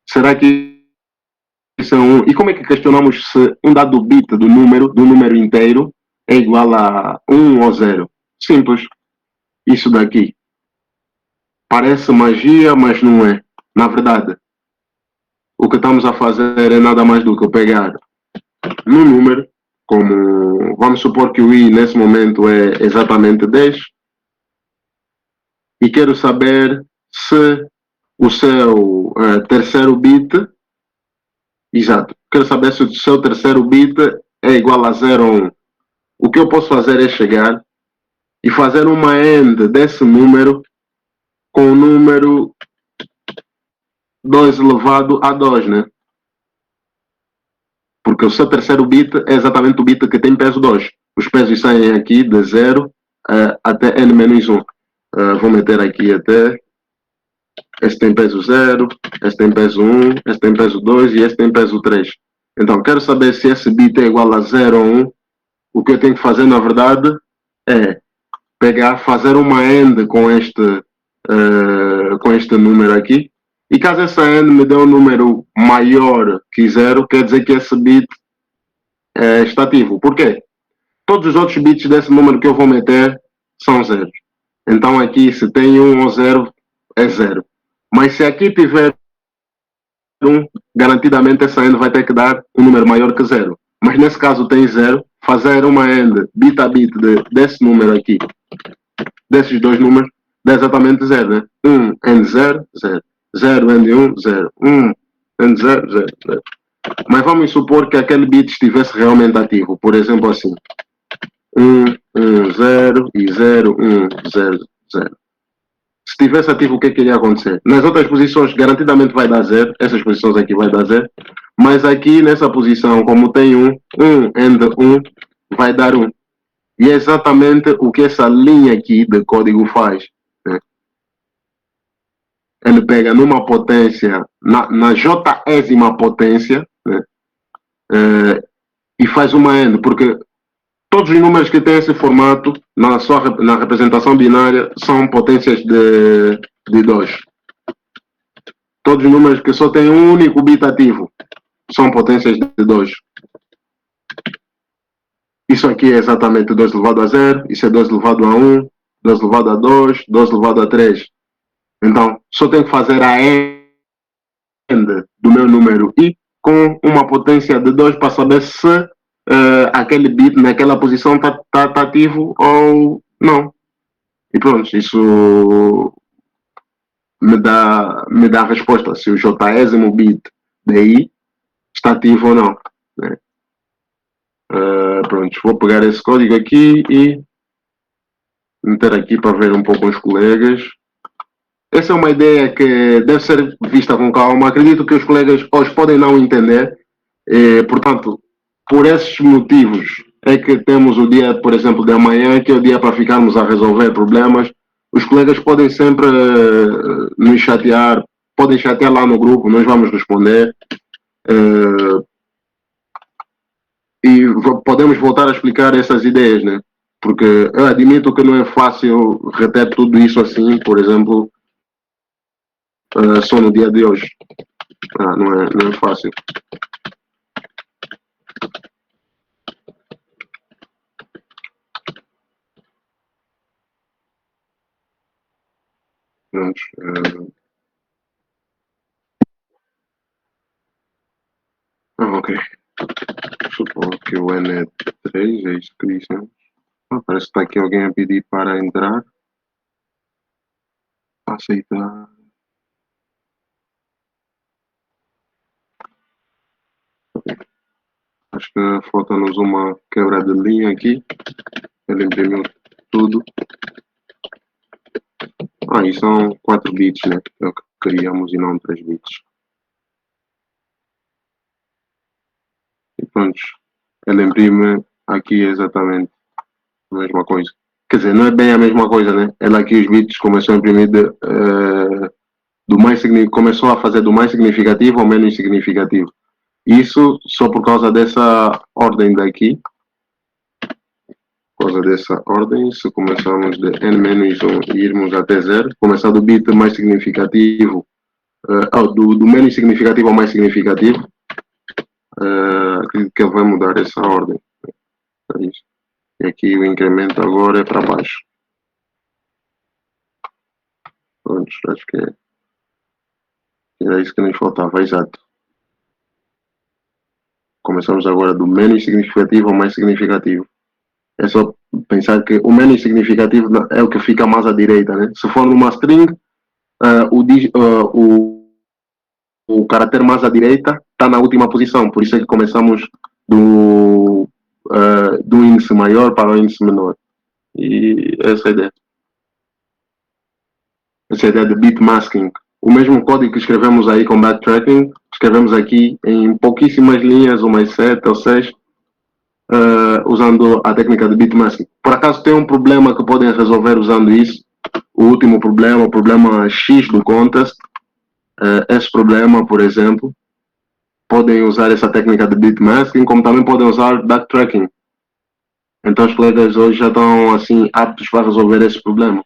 Será que isso é um 1? E como é que questionamos se um dado bit do número inteiro é igual a 1 ou 0? Simples. Isso daqui. Parece magia, mas não é. Na verdade, o que estamos a fazer é nada mais do que pegar um número, como vamos supor que o i nesse momento é exatamente 10, e quero saber se o seu terceiro bit, exato, quero saber se o seu terceiro bit é igual a 0 ou 1. O que eu posso fazer é chegar e fazer uma AND desse número com o número 2 elevado a 2, né? Porque o seu terceiro bit é exatamente o bit que tem peso 2. Os pesos saem aqui de 0 até n-1. Vou meter aqui até. Esse tem peso 0, esse tem peso 1, esse tem peso 2 e esse tem peso 3. Então, quero saber se esse bit é igual a 0 ou 1. O que eu tenho que fazer, na verdade, é pegar, fazer uma AND com este número aqui. E caso essa AND me dê um número maior que 0, quer dizer que esse bit está ativo. Por quê? Todos os outros bits desse número que eu vou meter são zeros. Então aqui, se tem 1 ou 0, é 0. Mas se aqui tiver 1, garantidamente essa AND vai ter que dar um número maior que 0. Mas nesse caso tem 0, fazer uma AND bit a bit desse número aqui, desses dois números, dá exatamente 0, né? 1 AND 0, 0. 0 AND 1, 0. 1 AND 0, 0, 0. Mas vamos supor que aquele bit estivesse realmente ativo. Por exemplo, assim. 1, 1, 0 e 0, 1, 0, 0. Se estivesse ativo, o que iria acontecer? Nas outras posições, garantidamente vai dar 0. Essas posições aqui vai dar 0. Mas aqui, nessa posição, como tem 1, 1 AND 1, vai dar 1. E é exatamente o que essa linha aqui de código faz. Né? Ele pega numa potência, na j-ésima potência, né? E faz uma AND, porque todos os números que têm esse formato, na representação binária, são potências de 2. Todos os números que só têm um único bit ativo são potências de 2. Isso aqui é exatamente 2 elevado a 0, isso é 2 elevado a 1, 2 elevado a 2, 2 elevado a 3. Então, só tenho que fazer a AND do meu número I com uma potência de 2 para saber se aquele bit naquela posição está ativo ou não. E pronto, isso me dá a resposta se o j-ésimo bit de I está ativo ou não. Né? Pronto, vou pegar esse código aqui e meter aqui para ver um pouco os colegas. Essa é uma ideia que deve ser vista com calma. Acredito que os colegas hoje podem não entender. Portanto, por esses motivos é que temos o dia, por exemplo, de amanhã, que é o dia para ficarmos a resolver problemas. Os colegas podem sempre nos chatear, podem chatear lá no grupo, nós vamos responder. E podemos voltar a explicar essas ideias, né? Porque eu admito que não é fácil reter tudo isso assim, por exemplo, só no dia de hoje. Não é fácil. Ok. Supor que o N é 3, é isso que dissemos. Parece que está aqui alguém a pedir para entrar. Aceitar. Acho que falta-nos uma quebra de linha aqui. Ele imprimiu tudo. E são 4 bits, né? É o que queríamos e não 3 bits. E pronto. Ele imprime aqui exatamente a mesma coisa. Quer dizer, não é bem a mesma coisa, né? Ele aqui os bits começou a imprimir começou a fazer do mais significativo ao menos significativo. Isso só por causa dessa ordem daqui. Por causa dessa ordem, se começarmos de n-1 e irmos até 0, começar do bit mais significativo, do menos significativo ao mais significativo, acredito que ele vai mudar essa ordem. É isso. E aqui o incremento agora é para baixo. Pronto, acho que era isso que nos faltava, exato. Começamos agora do menos significativo ao mais significativo. É só pensar que o menos significativo é o que fica mais à direita, né? Se for numa string, o caráter mais à direita está na última posição. Por isso é que começamos do índice maior para o índice menor. E essa é a ideia. Essa é a ideia de bit masking. O mesmo código que escrevemos aí com backtracking, escrevemos aqui em pouquíssimas linhas, umas 7 ou 6, usando a técnica de bit masking. Por acaso tem um problema que podem resolver usando isso, o último problema, o problema X do contest, esse problema, por exemplo, podem usar essa técnica de bit masking, como também podem usar backtracking. Então os colegas hoje já estão assim aptos para resolver esse problema.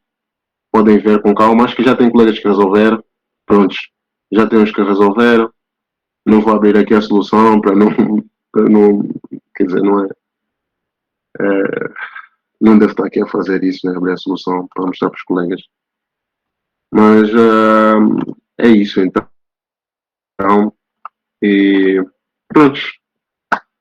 Podem ver com calma, acho que já tem colegas que resolveram, prontos, já tem uns que resolveram. Não vou abrir aqui a solução para não, quer dizer, não é, não devo estar aqui a fazer isso, né, abrir a solução para mostrar para os colegas. Mas é isso então. E prontos.